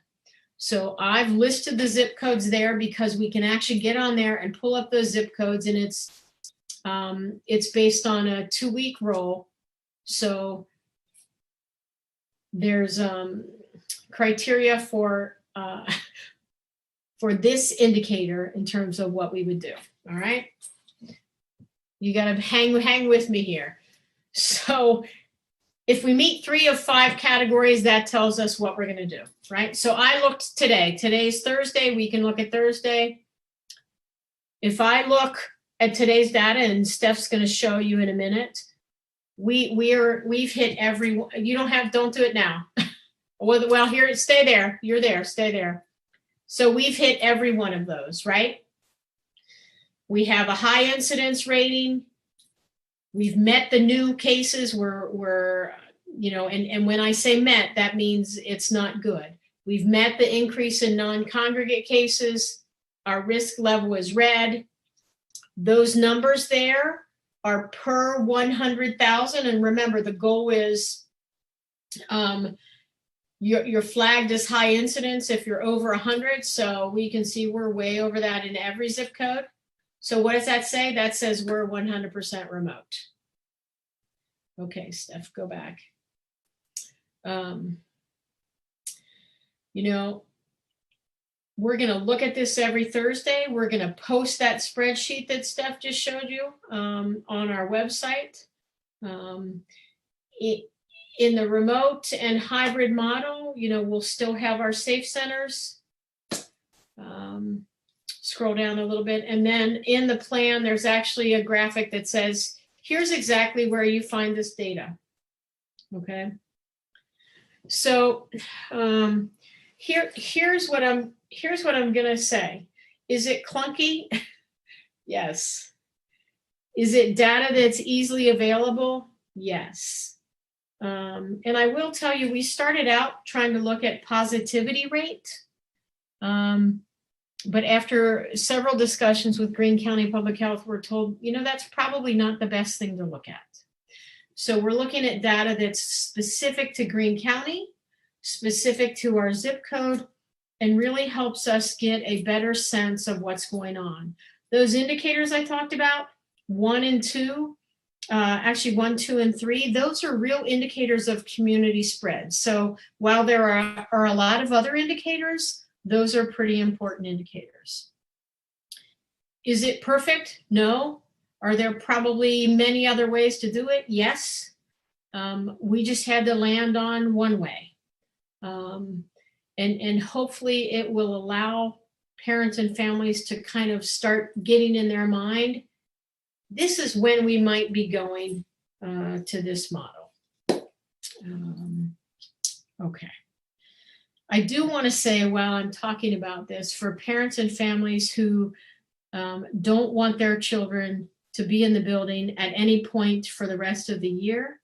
[SPEAKER 12] So I've listed the zip codes there because we can actually get on there and pull up those zip codes, and it's based on a 2-week roll. So there's criteria for for this indicator in terms of what we would do. All right. You got to hang with me here. So if we meet 3 of 5 categories, that tells us what we're going to do, right? So I looked today. Today's Thursday. We can look at Thursday. If I look at today's data, and Steph's going to show you in a minute, we've hit every. You don't do it now. Well, here, stay there. You're there. Stay there. So we've hit every one of those, right? We have a high incidence rating. We've met the new cases. We're and when I say met, that means it's not good. We've met the increase in non-congregate cases. Our risk level is red. Those numbers there are per 100,000. And remember, the goal is you're flagged as high incidence if you're over 100. So we can see we're way over that in every zip code. So what does that say? That says we're 100% remote. Okay, Steph, go back. We're going to look at this every Thursday. We're going to post that spreadsheet that Steph just showed you on our website. In the remote and hybrid model, we'll still have our safe centers. Scroll down a little bit. And then in the plan, there's actually a graphic that says, here's exactly where you find this data. Okay. So here's what I'm going to say. Is it clunky? Yes. Is it data that's easily available? Yes. And I will tell you, we started out trying to look at positivity rate. But after several discussions with Greene County Public Health, we're told, that's probably not the best thing to look at. So we're looking at data that's specific to Greene County, specific to our zip code, and really helps us get a better sense of what's going on. Those indicators I talked about, 1 and 2, actually 1, 2, and 3, those are real indicators of community spread. So while there are a lot of other indicators, those are pretty important indicators. Is it perfect? No. Are there probably many other ways to do it? Yes. We just had to land on one way. And hopefully it will allow parents and families to kind of start getting in their mind, this is when we might be going to this model. Okay. I do want to say, while I'm talking about this, for parents and families who don't want their children to be in the building at any point for the rest of the year,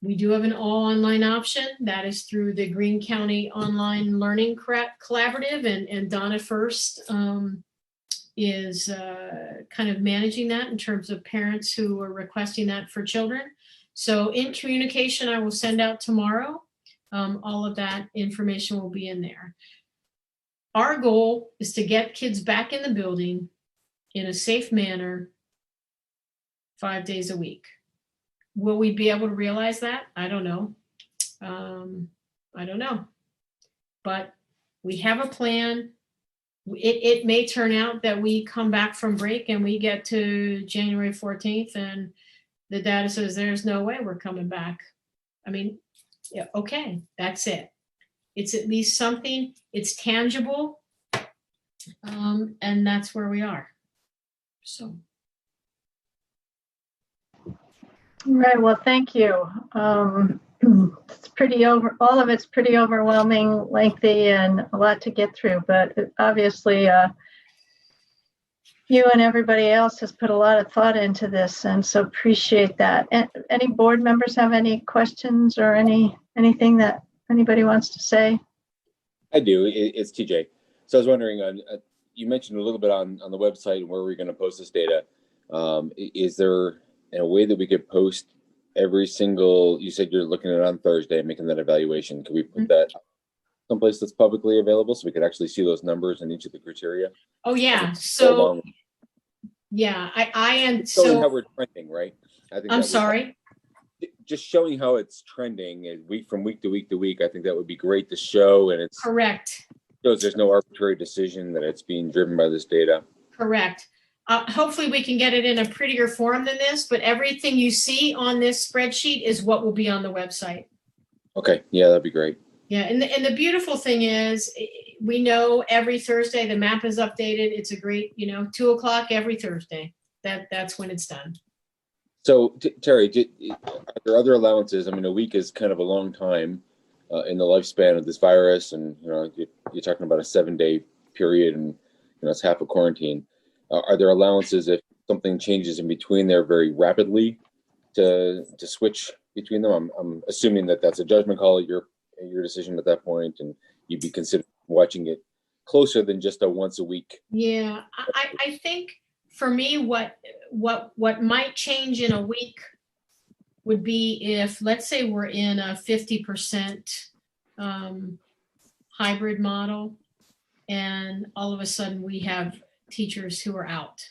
[SPEAKER 12] we do have an all online option that is through the Greene County Online Learning Collaborative, and Donna First is kind of managing that in terms of parents who are requesting that for children. So in communication I will send out tomorrow, all of that information will be in there. Our goal is to get kids back in the building in a safe manner 5 days a week. Will we be able to realize that? I don't know. I don't know. But we have a plan. It may turn out that we come back from break and we get to January 14th and the data says there's no way we're coming back. I mean, yeah, okay, that's it. It's at least something, it's tangible, and that's where we are. So.
[SPEAKER 4] Right, well, thank you. It's pretty all of it's pretty overwhelming, lengthy, and a lot to get through, but obviously you and everybody else has put a lot of thought into this, and so appreciate that. And any board members have any questions or anything that anybody wants to say?
[SPEAKER 6] I do. It's TJ. So I was wondering, you mentioned a little bit on the website where we're going to post this data. Is there a way that we could post every single, you said you're looking at it on Thursday, making that evaluation. Can we put that someplace that's publicly available so we could actually see those numbers and each of the criteria?
[SPEAKER 12] Oh yeah. So yeah, I am.
[SPEAKER 6] So how we're trending, right? I think
[SPEAKER 12] I'm sorry.
[SPEAKER 6] just showing how it's trending and week from week to week to week, I think that would be great to show. And it's
[SPEAKER 12] Correct.
[SPEAKER 6] shows there's no arbitrary decision, that it's being driven by this data.
[SPEAKER 12] Correct. Hopefully we can get it in a prettier form than this, but everything you see on this spreadsheet is what will be on the website.
[SPEAKER 6] Okay, yeah, that'd be great.
[SPEAKER 12] Yeah, and the beautiful thing is, we know every Thursday the map is updated. It's a great, 2:00 every Thursday. That's when it's done.
[SPEAKER 6] So Terry, are there other allowances? I mean, a week is kind of a long time in the lifespan of this virus, and you're talking about a 7-day period, and it's half a quarantine. Are there allowances if something changes in between there very rapidly to switch between them? I'm assuming that that's a judgment call at your decision at that point, and you'd be considering watching it closer than just a once a week.
[SPEAKER 12] Yeah, I think for me, what might change in a week would be if, let's say, we're in a 50% hybrid model, and all of a sudden we have teachers who are out.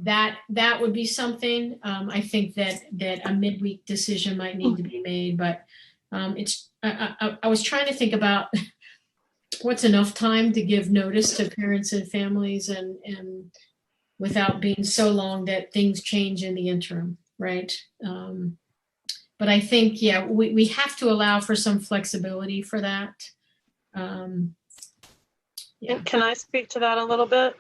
[SPEAKER 12] That would be something. I think that a midweek decision might need to be made, but I was trying to think about what's enough time to give notice to parents and families, and without being so long that things change in the interim, right? But I think, yeah, we have to allow for some flexibility for that.
[SPEAKER 3] Yeah. Can I speak to that a little bit?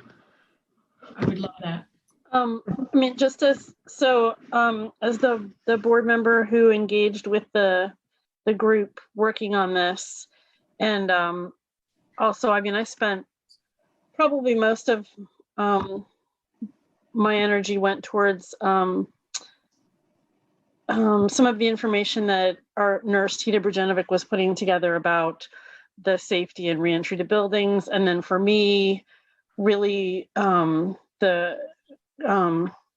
[SPEAKER 12] I would love that.
[SPEAKER 3] I mean, just as the board member who engaged with the group working on this, and also, I mean, I spent probably most of my energy went towards some of the information that our nurse Tita Brujanovic was putting together about the safety and reentry to buildings, and then for me, really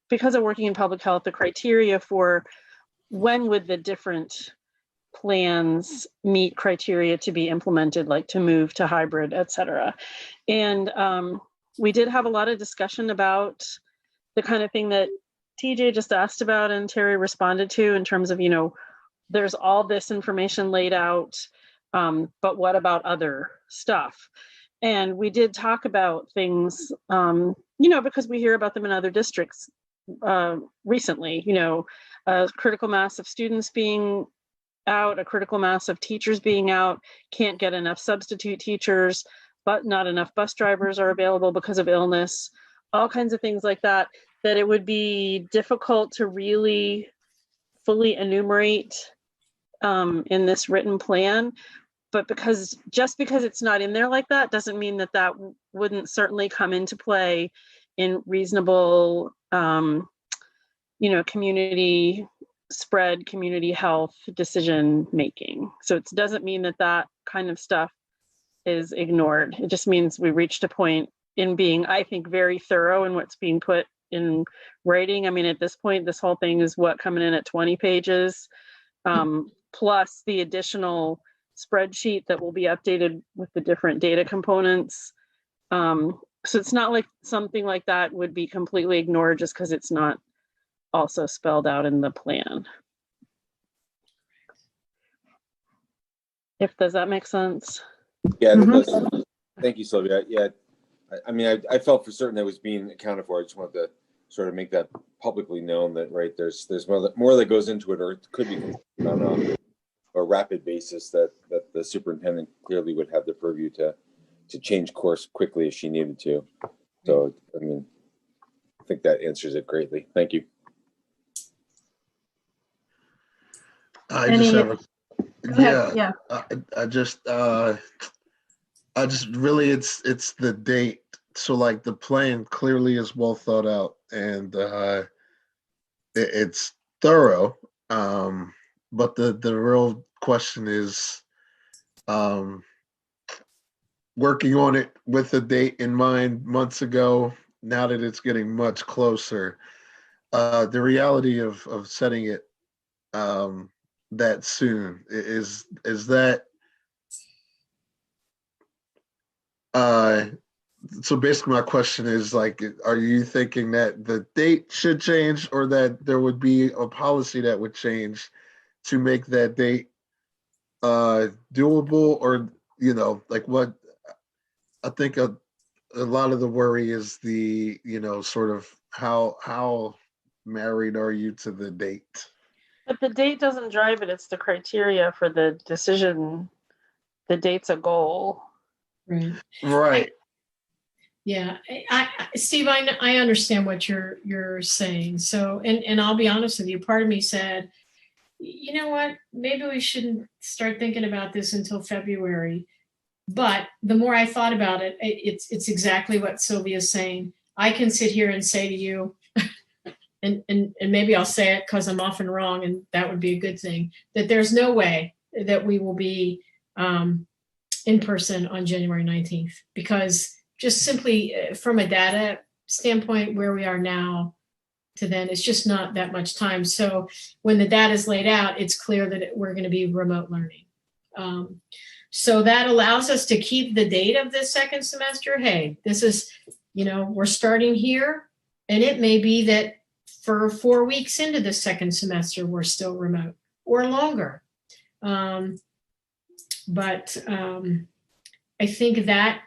[SPEAKER 3] because of working in public health, the criteria for when would the different plans meet criteria to be implemented, like to move to hybrid, et cetera. And we did have a lot of discussion about the kind of thing that TJ just asked about and Terry responded to, in terms of, there's all this information laid out, but what about other stuff? And we did talk about things, because we hear about them in other districts recently, a critical mass of students being out, a critical mass of teachers being out, can't get enough substitute teachers, but not enough bus drivers are available because of illness, all kinds of things like that, that it would be difficult to really fully enumerate in this written plan. But because it's not in there like that doesn't mean that wouldn't certainly come into play in reasonable, community spread, community health decision making. So it doesn't mean that kind of stuff is ignored. It just means we reached a point in being, I think, very thorough in what's being put in writing. I mean, at this point, this whole thing is coming in at 20 pages, plus the additional spreadsheet that will be updated with the different data components. So it's not like something like that would be completely ignored just because it's not also spelled out in the plan. Does that make sense?
[SPEAKER 6] Yeah, that does. Thank you, Sylvia. Yeah, I mean, I felt for certain that was being accounted for. I just wanted to sort of make that publicly known that, right, there's more that goes into it, or it could be on a rapid basis that the superintendent clearly would have the purview to change course quickly if she needed to. So, I mean, I think that answers it greatly. Thank you.
[SPEAKER 5] I just really, it's the date. So like the plan clearly is well thought out, and it's thorough. But the real question is working on it with a date in mind months ago, now that it's getting much closer. The reality of setting it that soon is that so basically my question is, like, are you thinking that the date should change, or that there would be a policy that would change to make that date doable, or like what I think a lot of the worry is the sort of how married are you to the date?
[SPEAKER 3] But the date doesn't drive it. It's the criteria for the decision. The date's a goal.
[SPEAKER 5] Right.
[SPEAKER 12] Yeah, Steve, I understand what you're saying. So, and I'll be honest with you, part of me said, you know what, maybe we shouldn't start thinking about this until February. But the more I thought about it, it's exactly what Sylvia's saying. I can sit here and say to you, and maybe I'll say it because I'm often wrong, and that would be a good thing, that there's no way that we will be in person on January 19th, because just simply from a data standpoint, where we are now to then, it's just not that much time. So when the data is laid out, it's clear that we're going to be remote learning. So that allows us to keep the date of this second semester. Hey, this is, we're starting here, and it may be that for 4 weeks into the second semester, we're still remote or longer. But I think that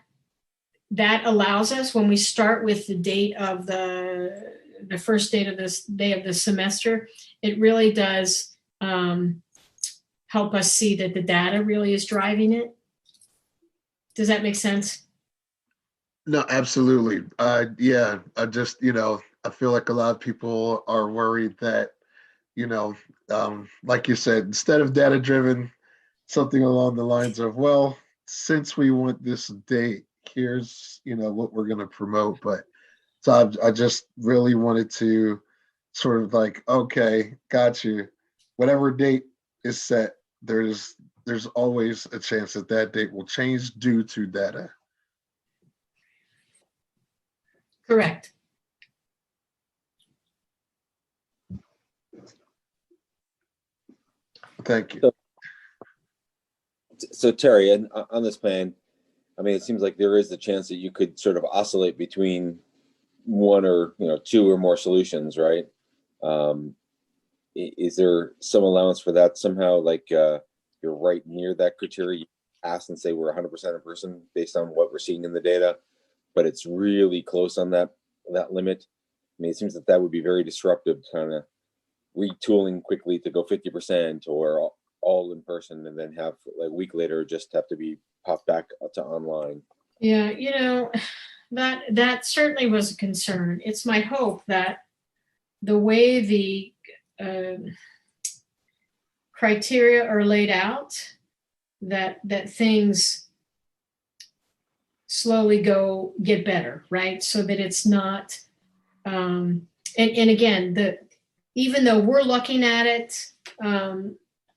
[SPEAKER 12] allows us, when we start with the date of the first date of this day of the semester, it really does help us see that the data really is driving it. Does that make sense?
[SPEAKER 5] No, absolutely. Yeah, I just, I feel like a lot of people are worried that, like you said, instead of data driven, something along the lines of, well, since we want this date, here's, what we're going to promote. But so I just really wanted to sort of like, okay, got you. Whatever date is set, there's always a chance that that date will change due to data.
[SPEAKER 12] Correct.
[SPEAKER 5] Thank you.
[SPEAKER 6] So Terry, and on this plan, I mean, it seems like there is the chance that you could sort of oscillate between one or two or more solutions, right? Is there some allowance for that somehow? Like you're right near that criteria, you ask and say we're 100% in person based on what we're seeing in the data, but it's really close on that limit. I mean, it seems that would be very disruptive, kind of retooling quickly to go 50% or all in person, and then have like a week later just have to be popped back to online.
[SPEAKER 12] Yeah, that certainly was a concern. It's my hope that the way the criteria are laid out, that things slowly get better, right? So that it's not, and again, even though we're looking at it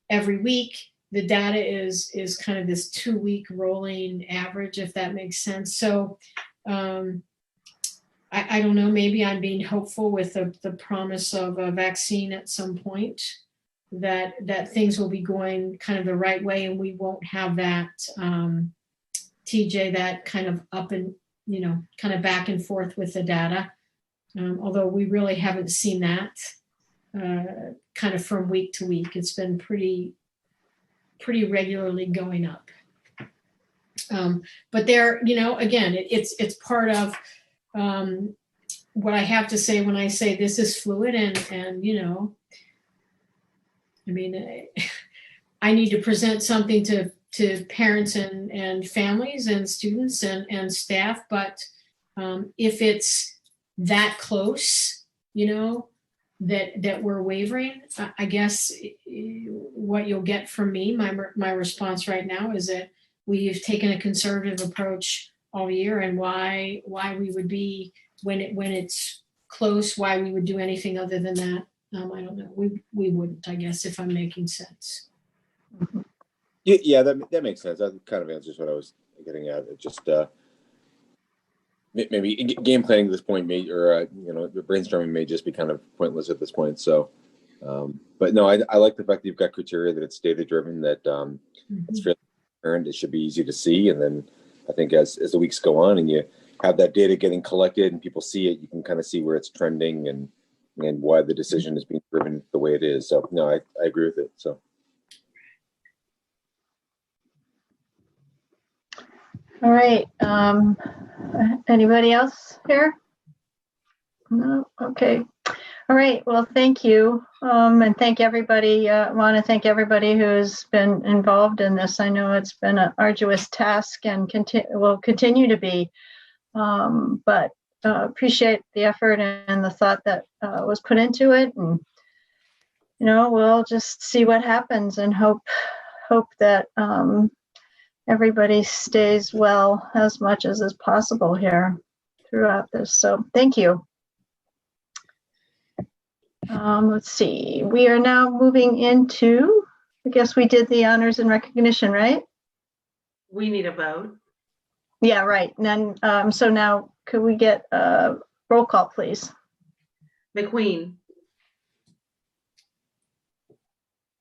[SPEAKER 12] every week, the data is kind of this 2-week rolling average, if that makes sense. So I don't know, maybe I'm being hopeful with the promise of a vaccine at some point, that things will be going kind of the right way, and we won't have that, TJ, that kind of up and, kind of back and forth with the data. Although we really haven't seen that kind of from week to week. It's been pretty regularly going up. But there, again, it's part of what I have to say when I say this is fluid, and I mean, I need to present something to parents and families and students and staff, but if it's that close, that we're wavering, I guess what you'll get from me, my response right now is that we've taken a conservative approach all year, and why we would be, when it's close, why we would do anything other than that. I don't know. We wouldn't, I guess, if I'm making sense.
[SPEAKER 6] Yeah, that makes sense. That kind of answers what I was getting at. It just maybe game planning at this point may, or brainstorming may just be kind of pointless at this point. So, but no, I like the fact that you've got criteria, that it's data driven, that it's fairly earned. It should be easy to see, and then I think as the weeks go on and you have that data getting collected and people see it, you can kind of see where it's trending and why the decision is being driven the way it is. So no, I agree with it. So
[SPEAKER 4] All right. Anybody else here? No? Okay. All right. Well, thank you. And thank everybody. I want to thank everybody who's been involved in this. I know it's been an arduous task and will continue to be. But appreciate the effort and the thought that was put into it. And, you know, we'll just see what happens and hope that everybody stays well as much as is possible here throughout this. So thank you. Let's see, we are now moving into, I guess we did the honors and recognition, right?
[SPEAKER 1] We need a vote.
[SPEAKER 4] Yeah, right. And then, so now could we get a roll call, please?
[SPEAKER 1] McQueen,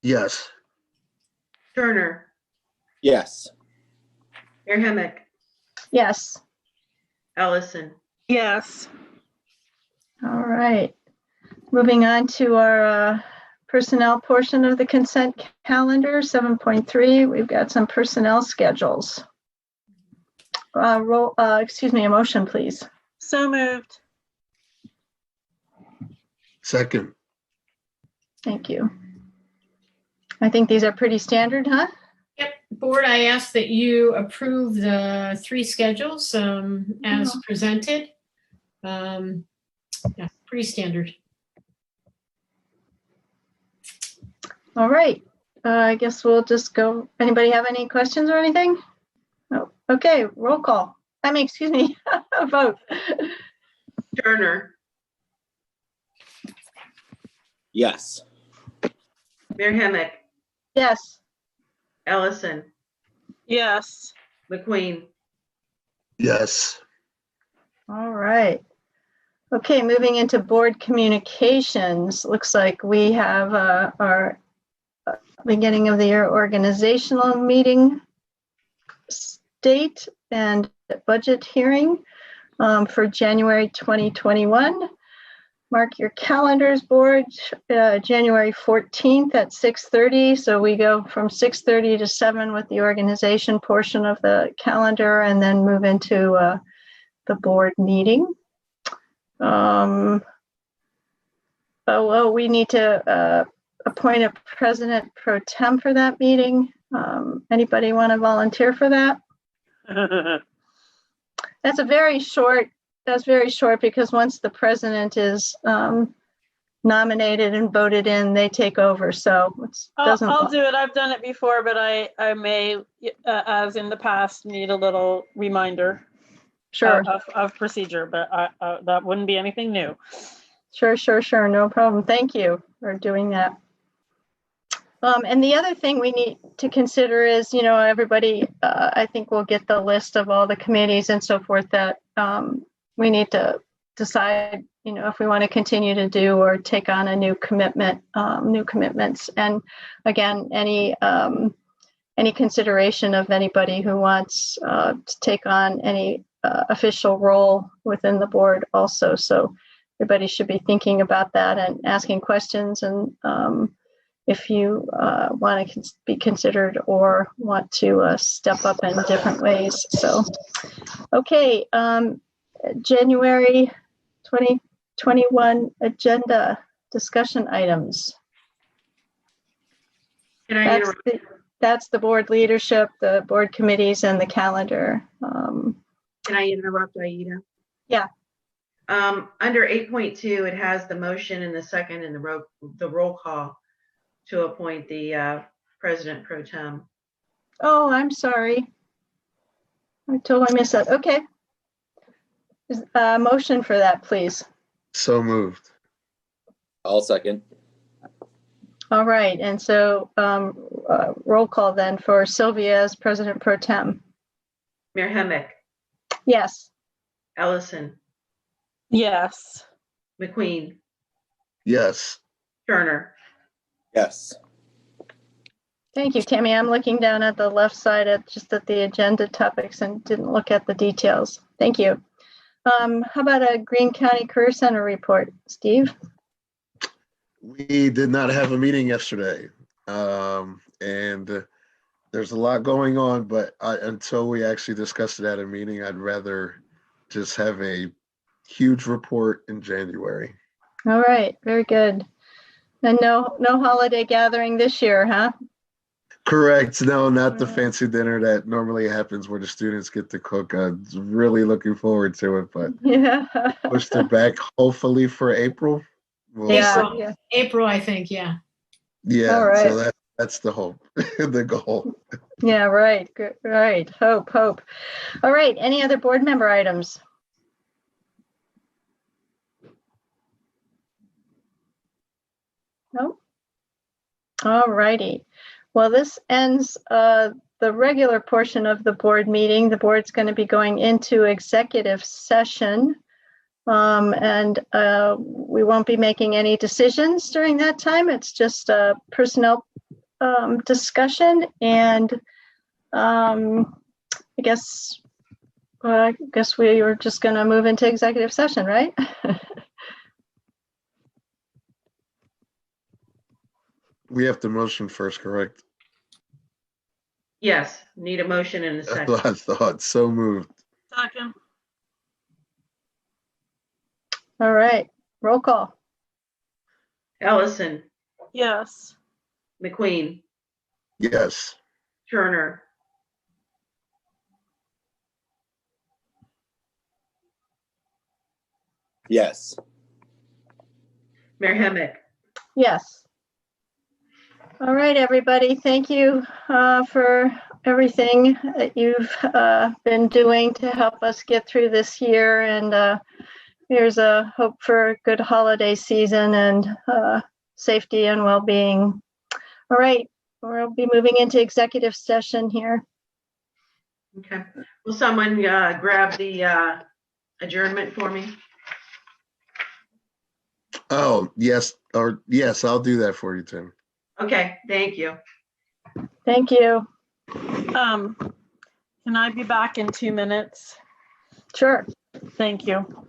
[SPEAKER 5] Yes.
[SPEAKER 1] Turner,
[SPEAKER 6] Yes.
[SPEAKER 1] Mayor Hemick,
[SPEAKER 4] Yes.
[SPEAKER 1] Ellison.
[SPEAKER 3] Yes.
[SPEAKER 4] All right. Moving on to our personnel portion of the consent calendar, 7.3. We've got some personnel schedules. A motion, please.
[SPEAKER 3] So moved.
[SPEAKER 5] Second.
[SPEAKER 4] Thank you. I think these are pretty standard, huh?
[SPEAKER 12] Yep, board, I ask that you approve the 3 schedules as presented. Yeah, pretty standard.
[SPEAKER 4] All right. I guess we'll just go. Anybody have any questions or anything? No. Okay, roll call. Excuse me, vote.
[SPEAKER 1] Turner,
[SPEAKER 6] Yes.
[SPEAKER 1] Mayor Hemick,
[SPEAKER 4] Yes.
[SPEAKER 1] Ellison,
[SPEAKER 3] Yes.
[SPEAKER 1] McQueen.
[SPEAKER 5] Yes.
[SPEAKER 4] All right. Okay, moving into board communications. Looks like we have our beginning of the year organizational meeting date and budget hearing for January 2021. Mark your calendars, board, January 14th at 6:30. So we go from 6:30 to 7 with the organization portion of the calendar and then move into the board meeting. We need to appoint a president pro tem for that meeting. Anybody want to volunteer for that? That's very short because once the president is nominated and voted in, they take over. So
[SPEAKER 3] I'll do it. I've done it before, but I may, as in the past, need a little reminder.
[SPEAKER 4] Sure.
[SPEAKER 3] Of procedure, but that wouldn't be anything new.
[SPEAKER 4] Sure. No problem. Thank you for doing that. And the other thing we need to consider is, everybody, I think we'll get the list of all the committees and so forth that we need to decide, if we want to continue to do or take on a new commitment, new commitments. And again, any consideration of anybody who wants to take on any official role within the board also. So everybody should be thinking about that and asking questions. And if you want to be considered or want to step up in different ways. So, okay, January 2021 agenda discussion items.
[SPEAKER 1] Can I interrupt?
[SPEAKER 4] That's the board leadership, the board committees, and the calendar.
[SPEAKER 1] Can I interrupt, Aida?
[SPEAKER 4] Yeah.
[SPEAKER 1] Under 8.2, it has the motion and the second and the roll call to appoint the president pro tem.
[SPEAKER 4] Oh, I'm sorry. I totally missed that. Okay. Is a motion for that, please?
[SPEAKER 5] So moved.
[SPEAKER 6] I'll second.
[SPEAKER 4] All right. And so roll call then for Sylvia as president pro tem.
[SPEAKER 1] Mayor Hemick,
[SPEAKER 4] Yes.
[SPEAKER 1] Ellison,
[SPEAKER 3] Yes.
[SPEAKER 1] McQueen,
[SPEAKER 5] Yes.
[SPEAKER 1] Turner.
[SPEAKER 6] Yes.
[SPEAKER 4] Thank you, Tammy. I'm looking down at the left side at the agenda topics and didn't look at the details. Thank you. How about a Greene County Career Center report, Steve?
[SPEAKER 5] We did not have a meeting yesterday. And there's a lot going on, but until we actually discuss it at a meeting, I'd rather just have a huge report in January.
[SPEAKER 4] All right, very good. And no holiday gathering this year, huh?
[SPEAKER 5] Correct. No, not the fancy dinner that normally happens where the students get to cook. I'm really looking forward to it, but
[SPEAKER 4] Yeah.
[SPEAKER 5] pushed it back hopefully for April. We'll see.
[SPEAKER 12] April, I think, yeah.
[SPEAKER 5] Yeah,
[SPEAKER 4] All right.
[SPEAKER 5] so that's the hope, the goal.
[SPEAKER 4] Yeah, right, good, right. Hope. All right, any other board member items? No? All righty. Well, this ends the regular portion of the board meeting. The board's going to be going into executive session. And we won't be making any decisions during that time. It's just a personnel discussion. And I guess we were just going to move into executive session, right?
[SPEAKER 5] We have to motion first, correct?
[SPEAKER 1] Yes, need a motion in a
[SPEAKER 5] That's
[SPEAKER 1] second.
[SPEAKER 5] what I thought. So moved.
[SPEAKER 3] Second.
[SPEAKER 4] All right, roll call.
[SPEAKER 1] Ellison,
[SPEAKER 3] Yes.
[SPEAKER 1] McQueen,
[SPEAKER 5] Yes.
[SPEAKER 1] Turner,
[SPEAKER 6] Yes.
[SPEAKER 1] Mayor Hemick.
[SPEAKER 4] Yes. All right, everybody. Thank you for everything that you've been doing to help us get through this year. And here's a hope for a good holiday season and safety and well-being. All right, we'll be moving into executive session here.
[SPEAKER 1] Okay. Will someone grab the adjournment for me?
[SPEAKER 5] Oh, yes. Or yes, I'll do that for you, Tim.
[SPEAKER 1] Okay, thank you.
[SPEAKER 4] Thank you.
[SPEAKER 3] Can I be back in 2 minutes?
[SPEAKER 4] Sure.
[SPEAKER 3] Thank you.